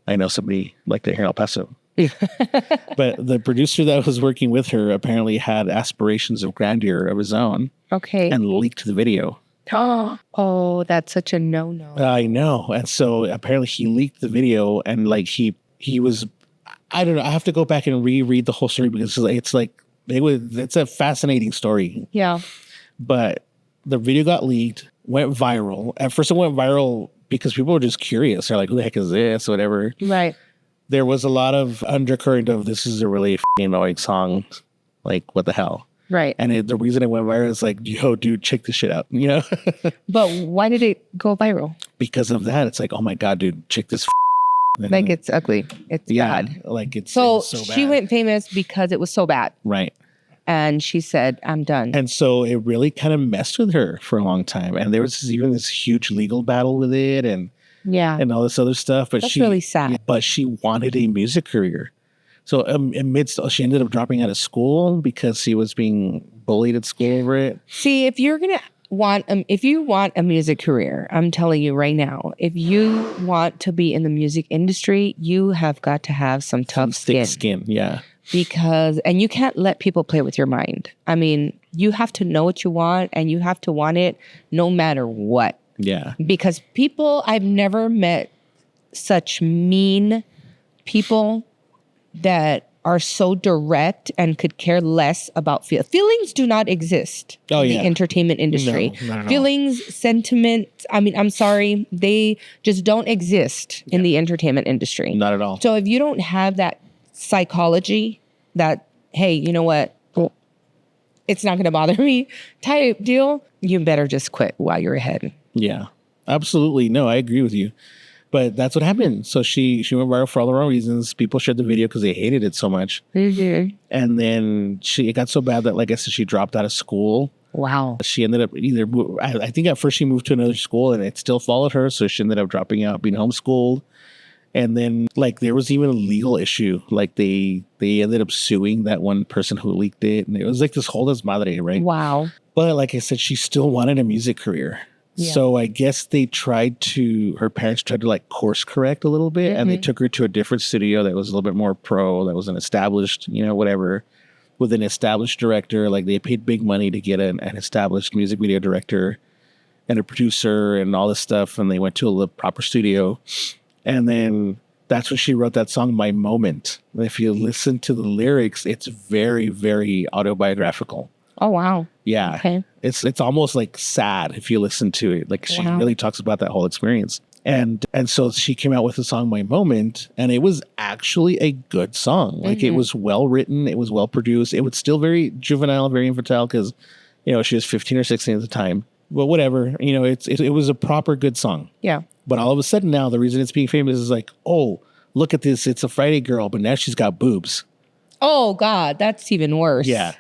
I know somebody like that here in El Paso. But the producer that was working with her apparently had aspirations of grandeur of his own Okay. and leaked the video. Oh, that's such a no-no. I know. And so apparently he leaked the video and like he was, I don't know. I have to go back and reread the whole story because it's a fascinating story. Yeah. But the video got leaked, went viral. At first it went viral because people were just curious. They're like, who the heck is this? Whatever. Right. There was a lot of undercurrent of this is a really annoying song. Like, what the hell? Right. And the reason it went viral is like, yo, dude, check this shit out. You know? But why did it go viral? Because of that, it's like, oh my God, dude, check this. Like it's ugly. It's bad. Like So, it's so she bad. went famous because it was so bad. Right. And she said, I'm done. And so it really kind of messed with her for a long time. And there was even this huge legal battle with it and yeah. all this other stuff. But That's really sad. But she wanted a music career. So she ended up dropping out of school because she was being bullied at school over it. See, if you want a music career, I'm telling you right now, if you want to be in the music industry, you have got to have some tough Thick skin. Yeah. And you can't let people play with your mind. I mean, you have to know what you want and you have to want it no matter what. Yeah. Because I've never met such mean people that are so direct and could care less about feelings do not exist in the entertainment industry. No, not at all. Feelings, sentiment, I mean, I'm sorry, they just don't exist in the entertainment industry. Not at all. So if you don't have that psychology that, hey, you know what? It's not going to bother me type deal, you better just quit while you're ahead. Yeah, absolutely. No, I agree with you. But that's what happened. So she went viral for all the wrong reasons. People shared the video because they hated it so much. Mm-hmm. And then it got so bad that, like I said, she dropped out of school. Wow. She ended up I think at first she moved to another school and it still followed her. So she ended up dropping out, being homeschooled. And then like there was even a legal issue. Like they ended up suing that one person who leaked it. And it was like this whole desmadre, right? Wow. But like I said, she still wanted a music career. Yeah. So I guess her parents tried to like course correct a little bit and they took her to a different studio that was a little bit more pro, that was an established, whatever, with an established director. Like they paid big money to get an established music video director and a producer and all this stuff. And they went to a proper studio. And then that's when she wrote that song, My Moment. And if you listen to the lyrics, it's very, very autobiographical. Oh, wow. Yeah. Okay. It's almost like sad if you listen to it. Like she really talks about that whole experience. And so she came out with the song My Moment, and it was actually a good song. Like it was well written, it was well produced. It was still very juvenile, very infantile because she was 15 or 16 at the time. But whatever, it was a proper good song. Yeah. But all of a sudden now the reason it's being famous is like, oh, look at this, it's a Friday girl, but now she's got boobs. Oh God, that's even worse. Yeah.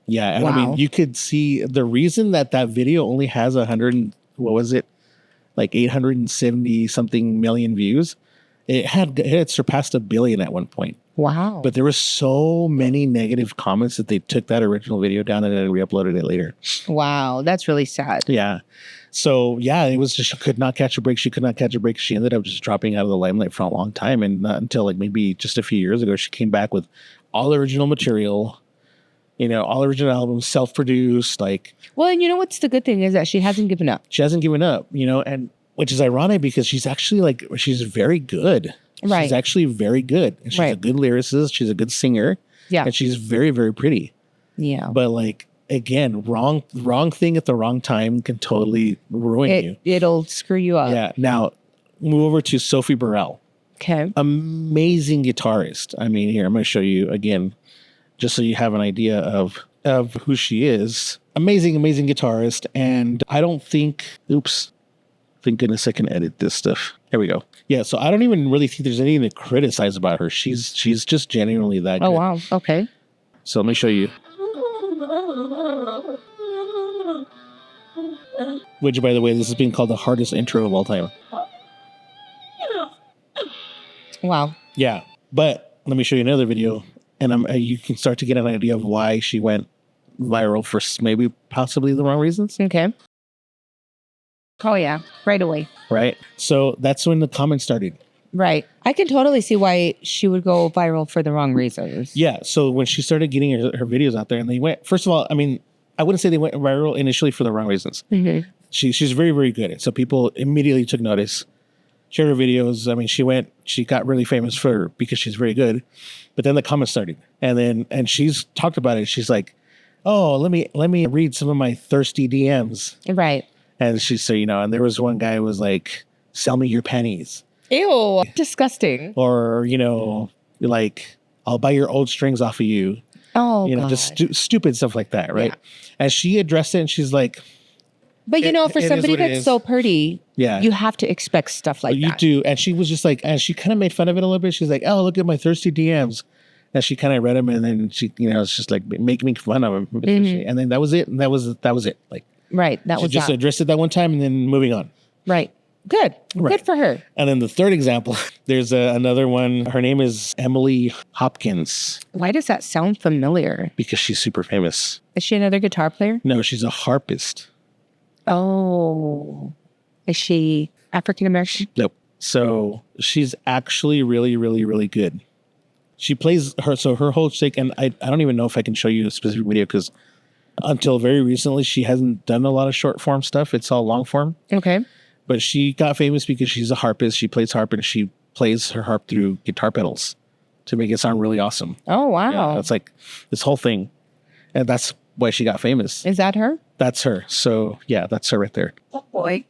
Yeah, and I Wow. mean, you could see the reason that video only has 100, what was it, like 870 something million views. It had surpassed 1 billion at one point, Wow. but there were so many negative comments that they took that original video down and then re-uploaded it later. Wow. That's really sad. Yeah. So yeah, it was just, she could not catch a break. She could not catch a break. She ended up just dropping out of the limelight for a long time, and not until like maybe just a few years ago, she came back with all original material. All original albums, self-produced. Like, Well, and you know what's the good thing is that she hasn't given up. she hasn't given up. And which is ironic because she's actually she's very good. Right. She's actually very good. And she's a Right. good lyricist. She's a good singer. Yeah. And she's very, very pretty. Yeah. But like, again, wrong thing at the wrong time can totally ruin you. It'll screw you up. Yeah. Now, move over to Sophie Burrell. Okay. Amazing guitarist. I mean, here, I'm going to show you again, just so you have an idea of who she is. Amazing guitarist. And I don't think, oops, thank goodness I can edit this stuff. There we go. Yeah, so I don't even really think there's anything to criticize about her. She's just genuinely that good. Oh, wow. Okay. So let me show you. Which, by the way, this is being called the hardest intro of all time. Wow. Yeah, but let me show you another video, and you can start to get an idea of why she went viral for maybe possibly the wrong reasons, Okay. Oh, yeah. Right away. right? So that's when the comments started. Right. I can totally see why she would go viral for the wrong reasons. Yeah, so when she started getting her videos out there, and they went, first of all, I mean, I wouldn't say they went viral initially for the wrong reasons. Mm-hmm. She's very, very good at it. So people immediately took notice, shared her videos. I mean, she got really famous because she's very good. But then the comments started, and she's talked about it. She's like, "Oh, let me read some of my thirsty DMs." Right. And she said, and there was one guy who was like, "Sell me your pennies," Ew. Disgusting. or like, "I'll buy your old strings off of you." Oh, God. Just stupid stuff like that, right? Yeah. And she addressed it, and she's like, But for it is somebody what it that's is. so pretty, "Yeah, you have to expect stuff like you that. do." And she was just like, and she kind of made fun of it a little bit. She's like, "Oh, look at my thirsty DMs." And she kind of read them, and then she, it's just like making fun of him. Mm-hmm. And then that was it. And that was it. Like, Right. That she was just that. addressed it that one time, and then moving on. Right. Good. Right. Good for her. And then the third example, there's another one. Her name is Emily Hopkins Why does that sound familiar? because she's super famous. Is she another guitar player? No, she's a harpist. Oh. Is she African American? Nope. So she's actually really, really, really good. She plays her whole shtick, and I don't even know if I can show you a specific video because until very recently, she hasn't done a lot of short form stuff. It's all long form. Okay. But she got famous because she's a harpist. She plays harp, and she plays her harp through guitar pedals to make it sound really awesome. Oh, wow. Yeah, it's like this whole thing. And that's why she got famous. Is that her? That's her. So yeah, that's her right there. Oh, boy.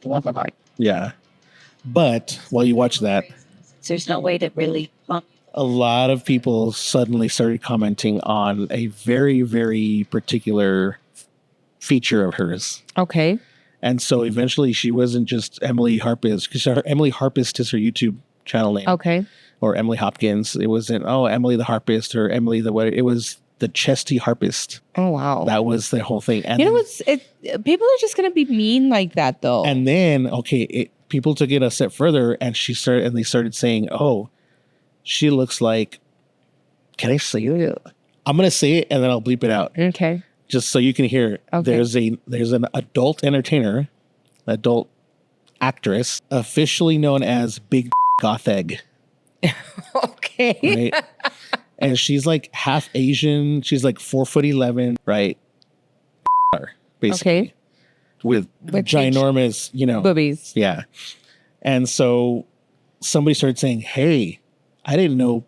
Yeah. But while you watch that, There's no way to really a lot of people suddenly started commenting on a very, very particular feature of hers. Okay. And so eventually she wasn't just Emily Harpist, because Emily Harpist is her YouTube channel name. Okay. Or Emily Hopkins. It wasn't, Emily the Harpist or Emily the what. It was the Chesty Harpist. Oh, wow. That was the whole thing. And You know what's people are just gonna be mean like that though. And then, people took it a step further, and they started saying, "Oh, she looks like." Can I say it? I'm gonna say it, and then I'll bleep it out, Okay. just so you can hear. Okay. There's an adult entertainer, adult actress, officially known as Big Goth Egg, Okay. right? And she's like half Asian. She's like 4'11", right? Basically, Okay. with ginormous, Boobies. Yeah. And so somebody started saying, "Hey, I didn't know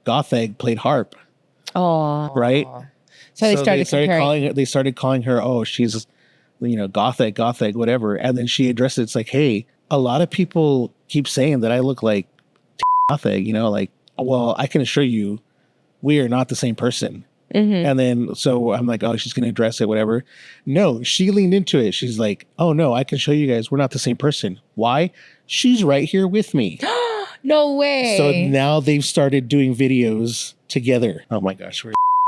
Goth Egg played harp." Oh. Right? So they started calling her, "Oh, she's Goth Egg, whatever." And then she addressed it. It's like, "Hey, a lot of people keep saying that I look like Goth Egg, like, well, I can assure you we are not the same person." Mm-hmm. And then, so I'm like, "Oh, she's going to address it, whatever." No, she leaned into it. She's like, "Oh no, I can show you guys we're not the same person." Why? She's right here with me. No way. So now they've started doing videos together. Oh my gosh.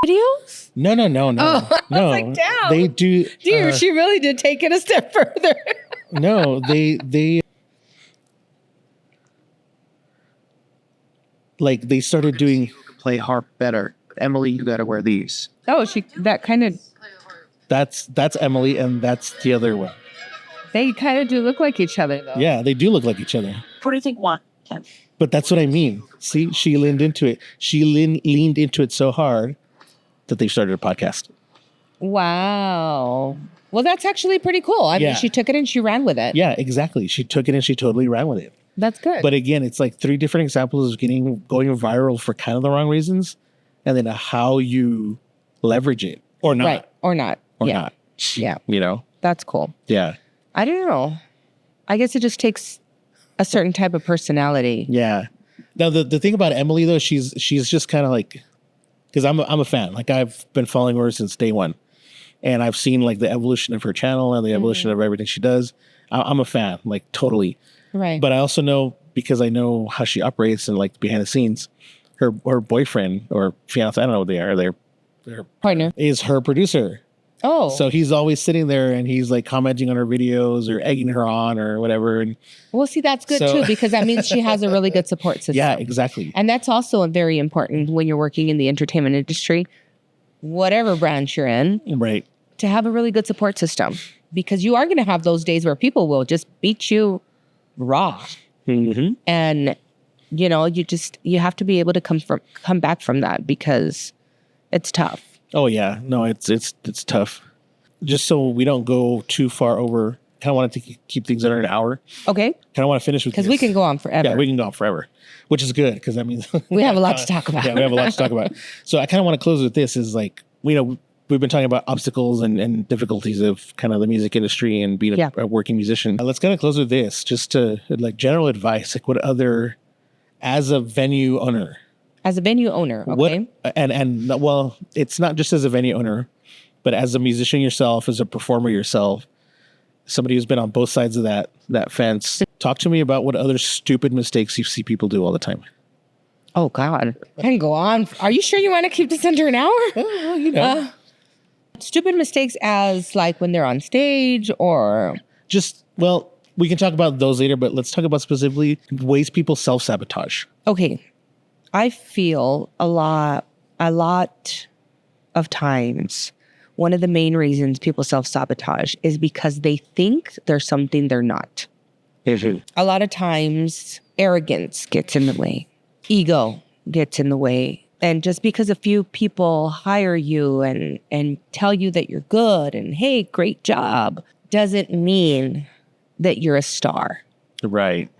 Videos? No. Oh, I was no. like, damn. They do. Dude, she really did take it a step further. No, they like they started doing. Play harp better. Emily, you gotta wear these. Oh, that kind of, That's Emily, and that's the other one. they kind of do look like each other though. Yeah, they do look like each other. What do you think? One. But that's what I mean. See, she leaned into it. She leaned into it so hard that they started a podcast. Wow. Well, that's actually pretty cool. I Yeah. mean, she took it and she ran with it. Yeah, exactly. She took it and she totally ran with it. That's good. But again, it's like 3 different examples of going viral for kind of the wrong reasons, and then how you leverage it or not, right. Or not. or yeah. not. Yeah. You know? That's cool. Yeah, I don't know. I guess it just takes a certain type of personality. yeah. Now the thing about Emily though, she's just kind of like, because I'm a fan. Like I've been following her since day one, and I've seen like the evolution of her channel and the evolution of everything she does. I'm a fan, like totally. Right. But I also know, because I know how she operates and like behind the scenes, her boyfriend or fiance, I don't know what they are. Their Partner. is her producer. Oh. So he's always sitting there and he's like commenting on her videos or egging her on or whatever. And well, see, that's good So- too, because that means she has a really good support system. yeah, exactly. And that's also very important when you're working in the entertainment industry, whatever branch you're in, Right. to have a really good support system, because you are going to have those days where people will just beat you raw. Mm-hmm. And, you know, you have to be able to come back from that, because it's tough. Oh yeah. No, it's tough. Just so we don't go too far over, kind of wanted to keep things under an hour. Okay. Kind of want to finish with Because we this. can go on forever. Yeah, we can go on forever, which is good because that means We have a lot to talk about. Yeah, we have a lot to talk about. So I kind of want to close with this: is like, we've been talking about obstacles and difficulties of kind of the music industry and being Yeah. a working musician. Let's kind of close with this, just to like general advice, like what other, as a venue owner, As a venue owner, okay? what and well, it's not just as a venue owner, but as a musician yourself, as a performer yourself, somebody who's been on both sides of that fence. Talk to me about what other stupid mistakes you see people do all the time. Oh, God. I can go on. Are you sure you want to keep this under an hour? Well, you know. Stupid mistakes as like when they're on stage or... Well, we can talk about those later, but let's talk about specifically ways people self-sabotage. Okay. I feel a lot of times one of the main reasons people self-sabotage is because they think they're something they're not. A lot of times arrogance gets in the way. Ego gets in the way. And just because a few people hire you and tell you that you're good and, hey, great job, doesn't mean that you're a star. Right.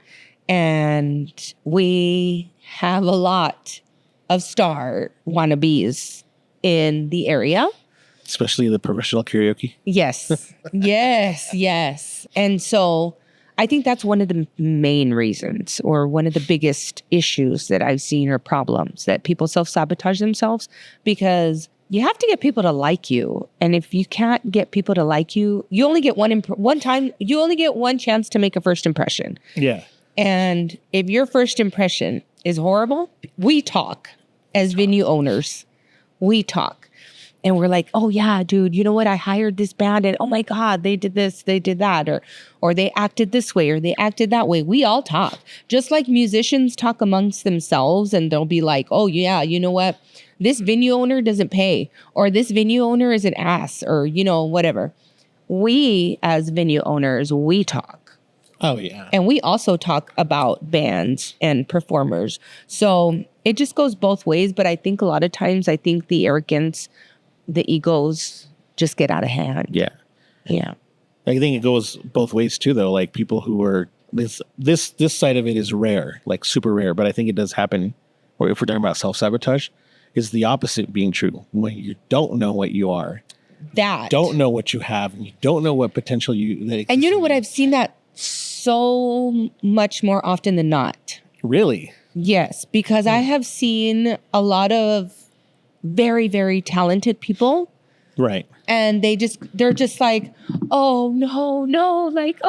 And we have a lot of star wannabes in the area. Especially the professional karaoke. Yes. yes. And so I think that's one of the main reasons, or one of the biggest issues that I've seen, or problems, that people self-sabotage themselves, because you have to get people to like you. And if you can't get people to like you, you only get you only get one chance to make a first impression. Yeah. And if your first impression is horrible, we talk as venue owners. We talk. And we're like, oh yeah, dude, you know what? I hired this band and oh my God, they did this, they did that, or they acted this way, or they acted that way. We all talk. Just like musicians talk amongst themselves, and they'll be like, oh yeah, you know what? This venue owner doesn't pay, or this venue owner is an ass, or whatever. We as venue owners, we talk. Oh yeah. And we also talk about bands and performers. So it just goes both ways. But I think a lot of times, the arrogance, the egos just get out of hand. Yeah. Yeah. I think it goes both ways too, though. Like people who are this side of it is rare, like super rare. But I think it does happen. Or if we're talking about self-sabotage, is the opposite being true. When you don't know what you are, don't know what you have, and you don't know what potential that And you know what? I've seen that so much more often than not. Really? Yes, because I have seen a lot of very, very talented people, Right. and they're just like, oh no, like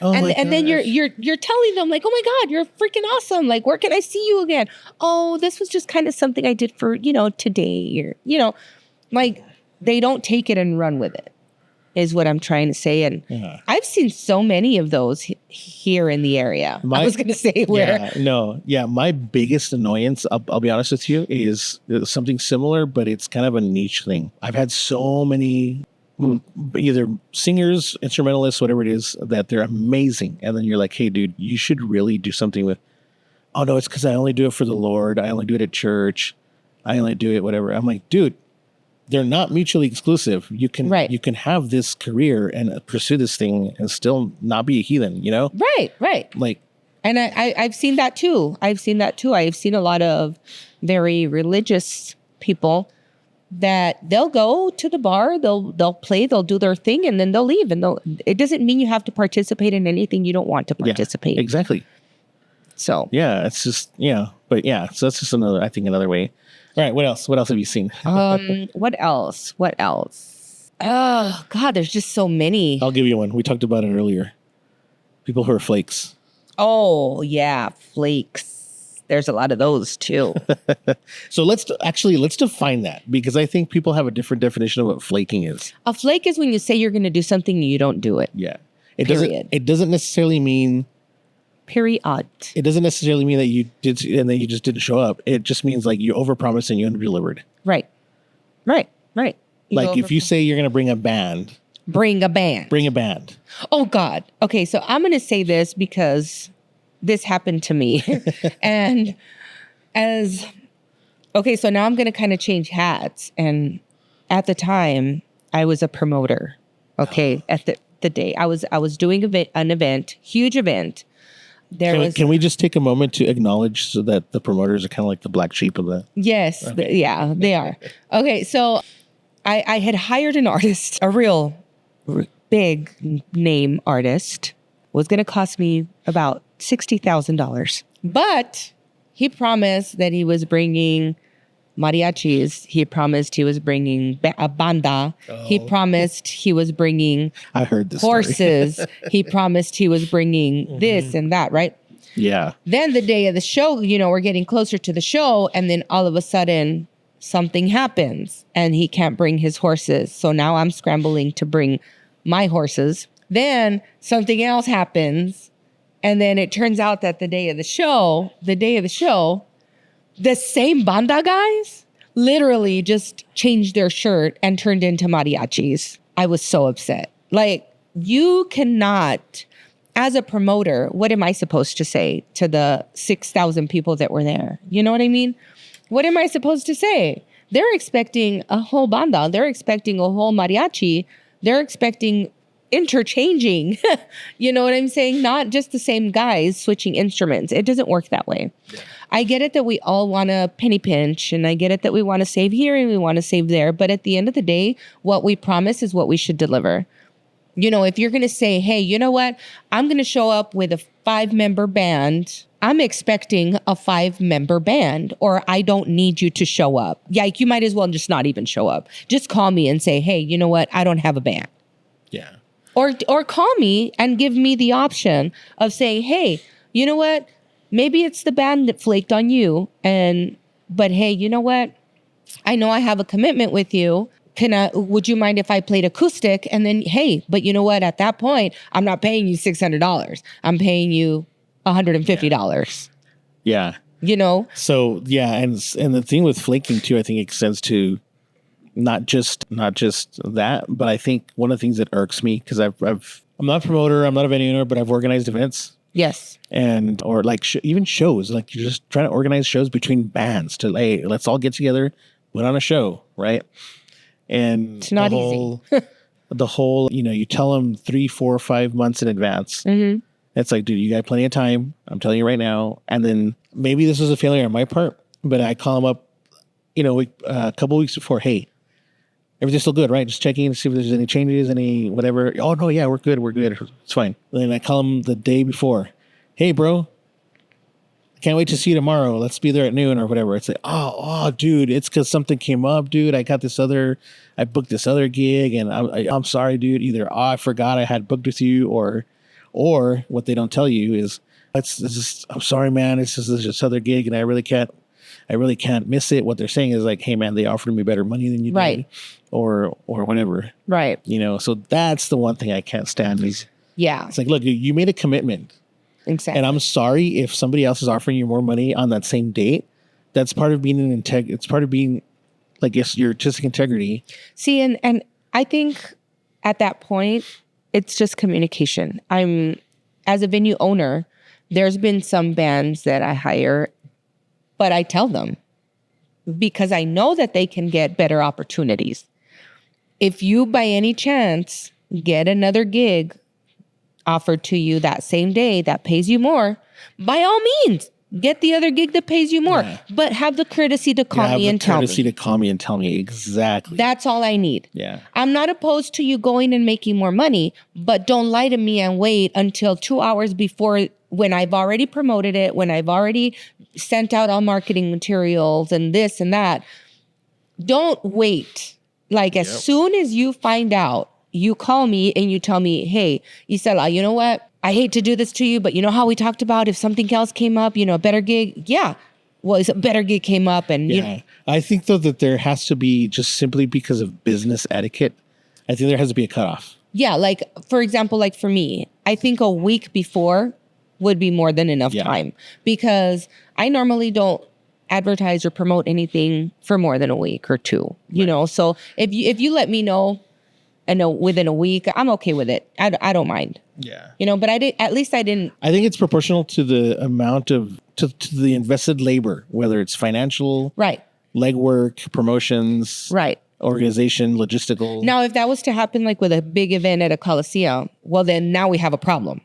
and then you're telling them like, oh my God, you're freaking awesome. Like, where can I see you again? Oh, this was just kind of something I did for today, or Like, they don't take it and run with it, is what I'm trying to say. And Yeah. I've seen so many of those here in the area. I was going to say where. My biggest annoyance, I'll be honest with you, is something similar, but it's kind of a niche thing. I've had so many either singers, instrumentalists, whatever it is, that they're amazing. And then you're like, hey, dude, you should really do something with, oh, no, it's because I only do it for the Lord. I only do it at church. I only do it, whatever. I'm like, dude, they're not mutually exclusive. You can you can have this career and pursue this thing and still not be a heathen, you know? Right. Like, And I've seen that too. I've seen a lot of very religious people that they'll go to the bar, they'll play, they'll do their thing, and then they'll leave. And it doesn't mean you have to participate in anything you don't want to participate. Exactly. So Yeah, it's just, but so that's just another way. All right, what else? What else have you seen? what else? Oh God, there's just so many. I'll give you one. We talked about it earlier. People who are flakes. Oh yeah, flakes. There's a lot of those too. So let's define that, because I think people have a different definition of what flaking is. A flake is when you say you're going to do something and you don't do it. Yeah. Period. It doesn't necessarily mean Period. It doesn't necessarily mean that you did and then you just didn't show up. It just means like you overpromised and you underdelivered. Right. Like if you say you're going to bring a band. Bring a band. Oh God. Okay, so I'm going to say this because this happened to me. And so now I'm going to kind of change hats. And at the time, I was a promoter. Okay, at the day I was doing an event, huge event. Can we just take a moment to acknowledge so that the promoters are kind of like the black sheep of the... Yes, okay. They are. Okay, so I had hired an artist, a real big name artist. Was going to cost me about $60,000. But he promised that he was bringing mariachis. He promised he was bringing a banda. Oh. He promised he was bringing I heard this horses. He promised he was bringing this and that, right? Yeah. Then the day of the show, we're getting closer to the show, and then all of a sudden something happens and he can't bring his horses. So now I'm scrambling to bring my horses. Then something else happens. And then it turns out that the day of the show, the same banda guys literally just changed their shirt and turned into mariachis. I was so upset. Like, you cannot, as a promoter, what am I supposed to say to the 6,000 people that were there? You know what I mean? What am I supposed to say? They're expecting a whole banda. They're expecting a whole mariachi. They're expecting interchanging. You know what I'm saying? Not just the same guys switching instruments. It doesn't work that way. Yeah. I get it that we all want to penny pinch, and I get it that we want to save here and we want to save there. But at the end of the day, what we promise is what we should deliver. If you're going to say, hey, you know what? I'm going to show up with a 5-member band. I'm expecting a 5-member band, or I don't need you to show up. Like, you might as well just not even show up. Just call me and say, hey, you know what? I don't have a band. Yeah. Or call me and give me the option of saying, hey, you know what? Maybe it's the band that flaked on you. But hey, you know what? I know I have a commitment with you. Would you mind if I played acoustic? And then, hey, but you know what? At that point, I'm not paying you $600. I'm paying you $150. Yeah. So yeah, and the thing with flaking too, I think it extends to not just that, but I think one of the things that irks me, because I'm not a promoter, I'm not a venue owner, but I've organized events. Yes. And or like even shows, like you're just trying to organize shows between bands to, hey, let's all get together, put on a show, right? And it's not easy. The whole, you tell them 3, 4, 5 months in advance. Mm-hmm. It's like, dude, you got plenty of time. I'm telling you right now. And then maybe this was a failure on my part, but I call them up, a couple weeks before, hey, everything's still good, right? Just checking to see if there's any changes, any whatever. Oh, no, yeah, we're good. It's fine. And then I call them the day before. Hey, bro, I can't wait to see you tomorrow. Let's be there at noon or whatever. It's like, oh, dude, it's because something came up, dude. I booked this other gig, and I'm sorry, dude. Either I forgot I had booked with you, or what they don't tell you is, it's just, I'm sorry, man. It's just this other gig, and I really can't. I really can't miss it. What they're saying is like, hey man, they offered me better money than you did, Right. or whatever, Right. you know. So that's the one thing I can't stand is Yeah. it's like, look, you made a commitment, Exactly. and I'm sorry if somebody else is offering you more money on that same date. That's part of being it's part of being like, yes, your artistic integrity. See, and I think at that point, it's just communication. As a venue owner, there's been some bands that I hire, but I tell them because I know that they can get better opportunities. If you, by any chance, get another gig offered to you that same day that pays you more, by all means, get the other gig that pays you more. Yeah. But have the courtesy to call Have me the and tell courtesy me. to call me and tell me exactly. That's all I need. Yeah. I'm not opposed to you going and making more money, but don't lie to me and wait until 2 hours before when I've already promoted it, when I've already sent out all marketing materials and this and that. Don't wait. Like as soon as you find out, you call me and you tell me, hey, Isela, you know what? I hate to do this to you, but you know how we talked about if something else came up, a better gig? Yeah. Well, a better gig came up and Yeah. I think though that there has to be, just simply because of business etiquette, I think there has to be a cutoff. yeah, like for example, like for me, I think a week before would be more than enough Yeah. time because I normally don't advertise or promote anything for more than a week or two, you know? So if you let me know within a week, I'm okay with it. I don't mind, Yeah. but at least I didn't. I think it's proportional to the amount of, to the invested labor, whether it's financial, Right. legwork, promotions, Right. organization, logistical. Now, if that was to happen like with a big event at a Coliseum, well, then now we have a problem.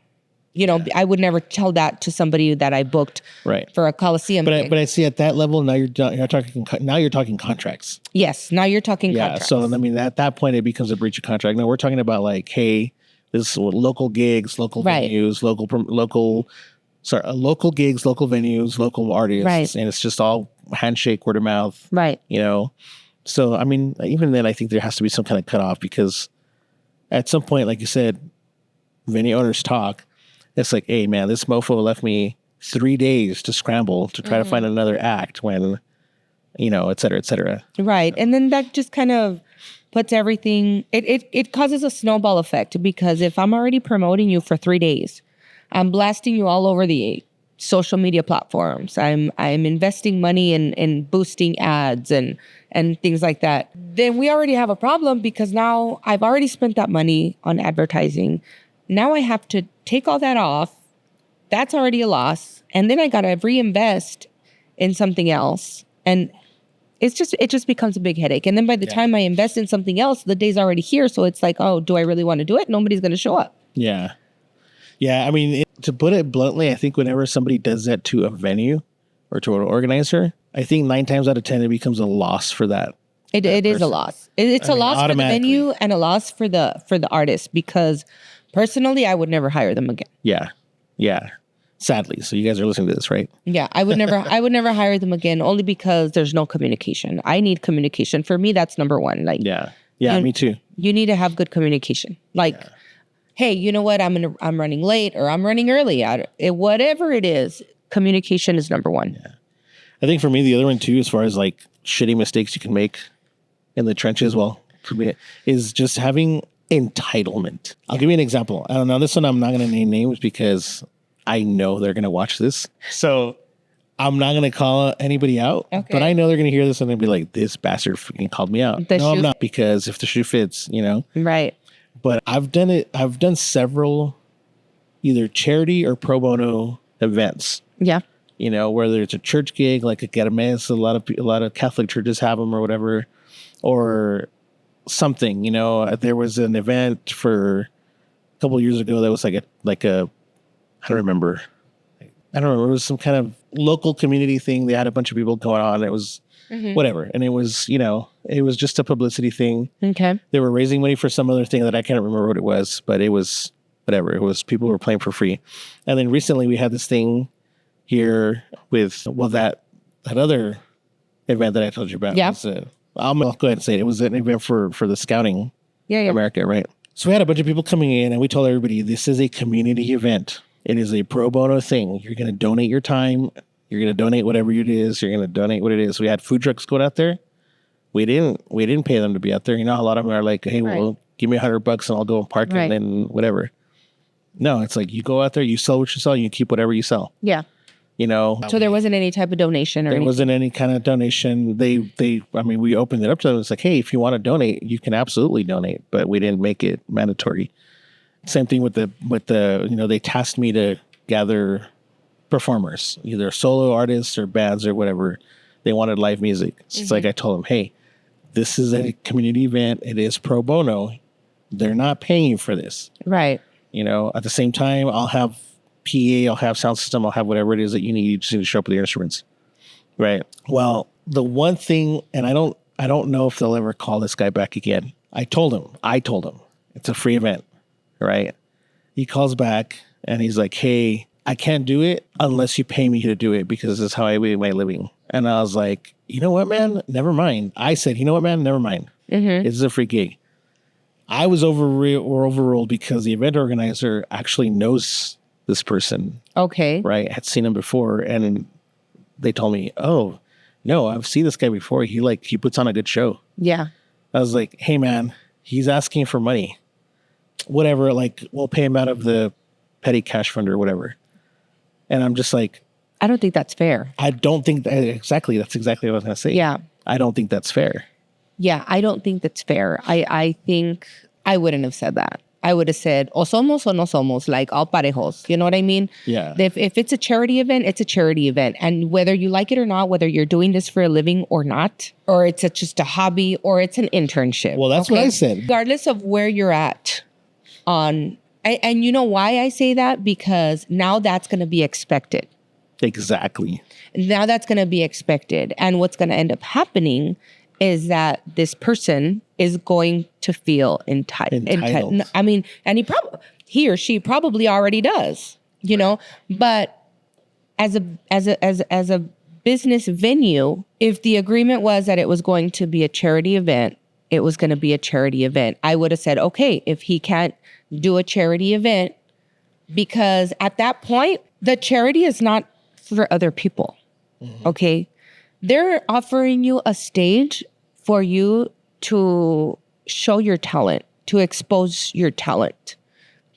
I would never tell that to somebody that I booked Right. for a Coliseum. But gig. I see at that level now you're talking contracts. Yes, now you're talking Yeah. contracts. So I mean at that point it becomes a breach of contract. Now we're talking about like, hey, this is what local gigs, local Right. venues, local gigs, local venues, local artists, Right. and it's just all handshake, word of mouth. Right. So I mean, even then, I think there has to be some kind of cutoff because at some point, like you said, venue owners talk. It's like, hey man, this mofo left me 3 days to scramble to try to find another act when, et cetera, et cetera. Right. And then that just kind of puts everything, it causes a snowball effect because if I'm already promoting you for 3 days, I'm blasting you all over the social media platforms. I'm investing money in boosting ads and things like that. Then we already have a problem because now I've already spent that money on advertising. Now I have to take all that off. That's already a loss. And then I got to reinvest in something else. And it just becomes a big headache. And then by the time I invest in something else, the day's already here. So it's like, oh, do I really want to do it? Nobody's going to show up. Yeah. Yeah. I mean, to put it bluntly, I think whenever somebody does that to a venue or to an organizer, I think 9 times out of 10, it becomes a loss for that. It is a loss. It's a loss for the automatically. venue and a loss for the artist because personally, I would never hire them again. Yeah. Yeah. Sadly. So you guys are listening to this, right? Yeah, I would never hire them again only because there's no communication. I need communication. For me, that's number one. Like, Yeah. Yeah. Me too. you need to have good communication. Like, hey, you know what? I'm running late or I'm running early. Whatever it is, communication is number one. I think for me, the other one too, as far as like shitty mistakes you can make in the trenches, well, for me, is just having entitlement. I'll give you an example. I don't know. This one, I'm not going to name names because I know they're going to watch this. So I'm not going to call anybody out, Okay. but I know they're going to hear this and they'll be like, this bastard freaking called me out. The No, I'm shoe- not, because if the shoe fits, Right. but I've done it. I've done several either charity or pro bono events, Yeah. whether it's a church gig, like a Gerames, a lot of Catholic churches have them or whatever, or something, there was an event for a couple of years ago that was like a, I don't remember. It was some kind of local community thing. They had a bunch of people going on. It was whatever. And it was, it was just a publicity thing. Okay. They were raising money for some other thing that I can't remember what it was, but it was whatever. It was people were playing for free. And then recently we had this thing here with, that other event that I told you about. Yeah. I'll go ahead and say it. It was an event for the Scouting Yeah. Yeah. America, right? So we had a bunch of people coming in and we told everybody, this is a community event. It is a pro bono thing. You're going to donate your time You're gonna donate whatever it is. You're gonna donate what it is. We had food trucks going out there. We didn't pay them to be out there. You know, a lot of them are like, hey, well, give me $100 and I'll go and park it Right. and then whatever. No, it's like you go out there, you sell what you sell, you keep whatever you sell. Yeah. You know, So there wasn't any type of donation or there anything. wasn't any kind of donation. I mean, we opened it up to them. It's like, hey, if you want to donate, you can absolutely donate, but we didn't make it mandatory. Same thing with the, you know, they tasked me to gather performers, either solo artists or bands or whatever. They wanted live music. So it's like I told them, hey, this is a community event. It is pro bono. They're not paying you for this. Right. You know, at the same time, I'll have PA, I'll have sound system, I'll have whatever it is that you need. You just need to show up with your instruments. Right. Well, the one thing, and I don't know if they'll ever call this guy back again. I told him it's a free event. Right. He calls back and he's like, hey, I can't do it unless you pay me to do it because this is how I make my living. And I was like, you know what, man? Never mind. I said, you know what, man? Never mind. It's a free gig. I was overruled because the event organizer actually knows this person, Okay. right? Had seen him before. And they told me, oh, no, I've seen this guy before. He puts on a good show. Yeah. I was like, hey, man, he's asking for money. Whatever, like, we'll pay him out of the petty cash fund or whatever. And I'm just like, I don't think that's fair. I don't think that exactly. That's exactly what I was going to say. Yeah. I don't think that's fair. Yeah. I don't think that's fair. I think I wouldn't have said that. I would have said, o somos o no somos, like all parejos. You know what I mean? Yeah. If it's a charity event, it's a charity event. And whether you like it or not, whether you're doing this for a living or not, or it's just a hobby or it's an internship. Well, that's what I said. Regardless of where you're at and you know why I say that? Because now that's going to be expected. Exactly. Now that's going to be expected. And what's going to end up happening is that this person is going to feel entitled. I mean, and he or she probably already does, you know, but as a business venue, if the agreement was that it was going to be a charity event, it was going to be a charity event. I would have said, okay, if he can't do a charity event, because at that point, the charity is not for other people. Okay. They're offering you a stage for you to show your talent, to expose your talent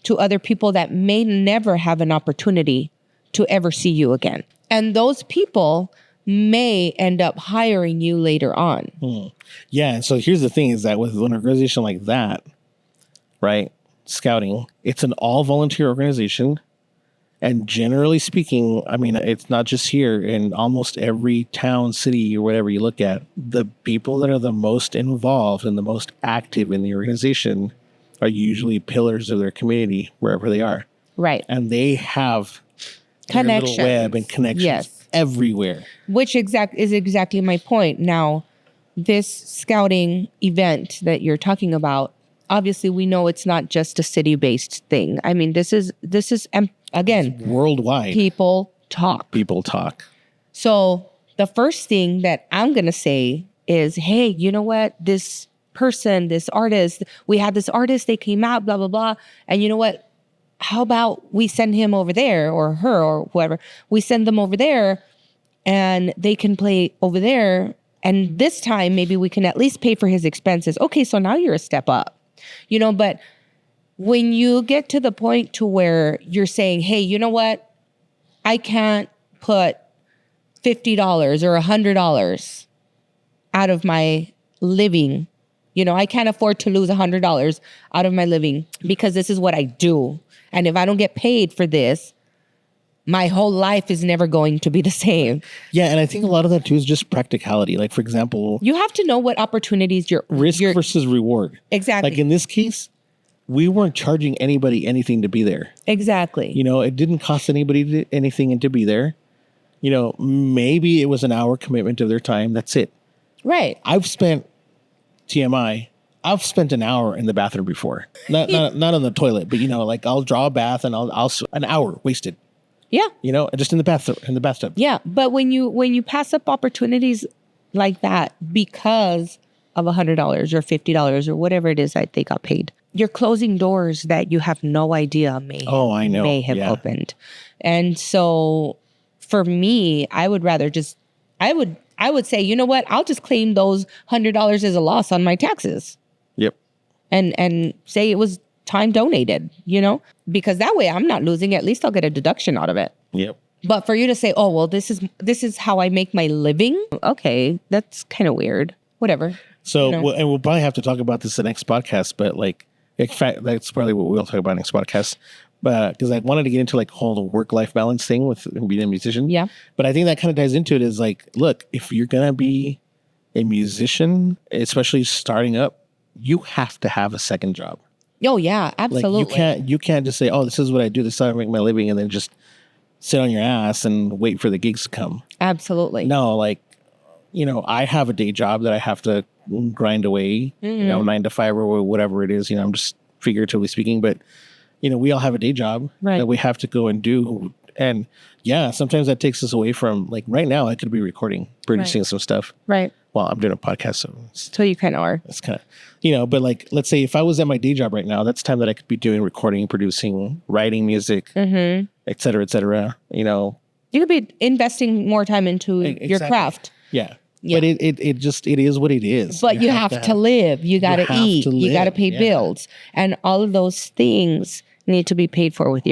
to other people that may never have an opportunity to ever see you again. And those people may end up hiring you later on. Yeah. And so here's the thing is that with an organization like that, right? Scouting, it's an all volunteer organization. And generally speaking, I mean, it's not just here, in almost every town, city, or whatever you look at, the people that are the most involved and the most active in the organization are usually pillars of their community, wherever they are. Right. And they have their Connections. little web and connections Yes. everywhere. Which is exactly my point. Now, this scouting event that you're talking about, obviously we know it's not just a city-based thing. I mean, this is again, Worldwide, people talk. people talk. So the first thing that I'm going to say is, hey, you know what? This person, this artist, we had this artist, they came out, blah, blah, blah. And you know what? How about we send him over there, or her, or whoever. We send them over there and they can play over there. And this time, maybe we can at least pay for his expenses. Okay, so now you're a step up, you know, but when you get to the point to where you're saying, hey, you know what? I can't put $50 or $100 out of my living. You know, I can't afford to lose $100 out of my living because this is what I do. And if I don't get paid for this, my whole life is never going to be the same. Yeah, and I think a lot of that too is just practicality. Like, for example, You have to know what opportunities risk you're versus reward. exactly. Like in this case, we weren't charging anybody anything to be there. Exactly. You know, it didn't cost anybody anything to be there. You know, maybe it was an hour commitment of their time. That's it. Right. I've spent an hour in the bathroom before. Not on the toilet, but you know, like I'll draw a bath and I'll an hour wasted. Yeah. You know, just in the bathtub. Yeah. But when you pass up opportunities like that because of $100 or $50 or whatever it is that they got paid, you're closing doors that you have no idea may Oh, I know. may have Yeah. opened. And so for me, I would rather just, I would say, you know what? I'll just claim those $100 as a loss on my taxes Yep. and say it was time donated, you know, because that way I'm not losing. At least I'll get a deduction out of it. Yep. But for you to say, oh, well, this is how I make my living. Okay. That's kind of weird. Whatever. So, You know. and we'll probably have to talk about this in the next podcast, but like, in fact, that's probably what we'll talk about next podcast. But because I wanted to get into like whole work-life balance thing with being a musician. Yeah. But I think that kind of ties into it is like, look, if you're going to be a musician, especially starting up, you have to have a second job. Oh yeah, Like absolutely. you can't just say, oh, this is what I do. This is how I make my living. And then just sit on your ass and wait for the gigs to come. Absolutely. No, like, I have a day job that I have to grind away, 9 to 5 or whatever it is. I'm just figuratively speaking, but we all have a day job Right. that we have to go and do. And yeah, sometimes that takes us away from like right now, I could be recording, producing some stuff. Right. Well, I'm doing a podcast, so So you kind of are. it's kind of, but like, let's say if I was at my day job right now, that's time that I could be doing recording, producing, writing music, Mm-hmm. et cetera, et cetera. You could be investing more time into your Exactly. craft. Yeah. Yeah. But it is what it is. But you have to live. You got to have eat. to You got to live, pay yeah. bills, and all of those things need to be paid for with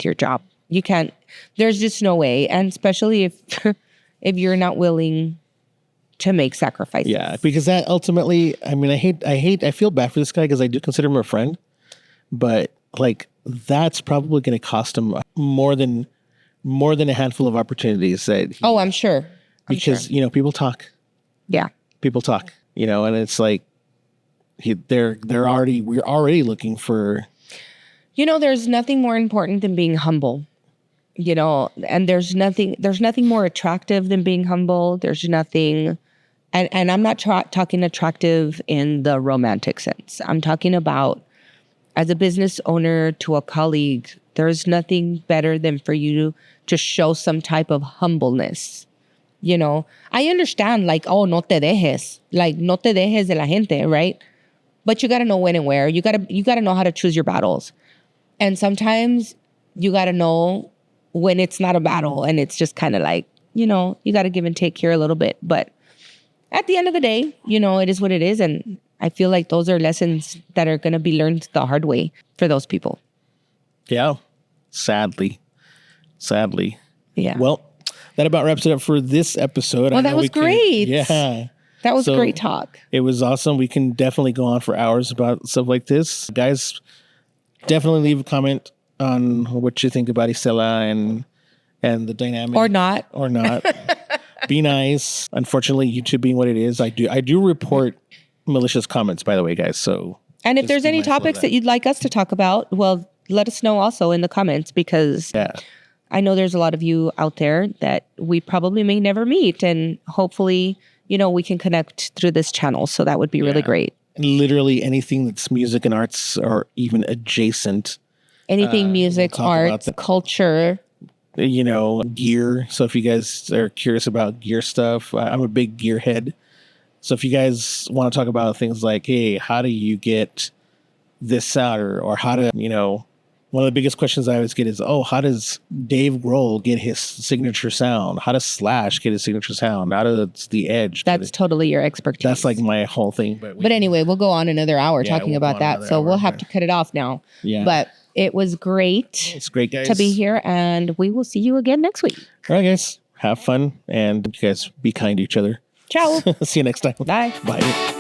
your job. You can't. There's just no way, and especially if if you're not willing to make sacrifices. Yeah, because that ultimately, I mean, I feel bad for this guy because I do consider him a friend, but like that's probably going to cost him more than a handful of opportunities that Oh, I'm sure. because people talk, Yeah. and it's like we're already looking for. There's nothing more important than being humble. And there's nothing more attractive than being humble. There's nothing, and I'm not talking attractive in the romantic sense. I'm talking about as a business owner to a colleague, there's nothing better than for you to show some type of humbleness. I understand like, oh, no te dejes, like no te dejes de la gente, right? But you got to know when and where. You got to know how to choose your battles. And sometimes you got to know when it's not a battle and it's just kind of like, you got to give and take here a little bit. But at the end of the day, it is what it is. And I feel like those are lessons that are going to be learned the hard way for those people. Yeah, sadly. Yeah. Well, that about wraps it up for this episode. Well, I that know was we could- great. Yeah. That was So- great talk. It was awesome. We can definitely go on for hours about stuff like this. Guys, definitely leave a comment on what you think about Isela and the dynamic. Or not. Or not. Be nice. Unfortunately, YouTube being what it is, I do report malicious comments, by the way, guys. So And if just there's be any mindful of topics that. that you'd like us to talk about, well, let us know also in the comments because yeah. I know there's a lot of you out there that we probably may never meet. And hopefully, we can connect through this channel. So that would be really Yeah. great. Literally anything that's music and arts or even adjacent, Anything music, talk about arts, that. culture. Gear. So if you guys are curious about gear stuff, I'm a big gear head. So if you guys want to talk about things like, hey, how do you get this out or how to, one of the biggest questions I always get is, oh, how does Dave Grohl get his signature sound? How does Slash get his signature sound? How does The Edge? That's totally your expertise. That's like my whole thing. But anyway, we'll go on another hour Yeah, talking we'll go about on that. another So we'll hour, have yeah. to cut it off now. yeah, But it was great it's great, guys. to be here. And we will see you again next week. All right, guys, have fun and you guys be kind to each other. Ciao. See you next time. Bye. Bye.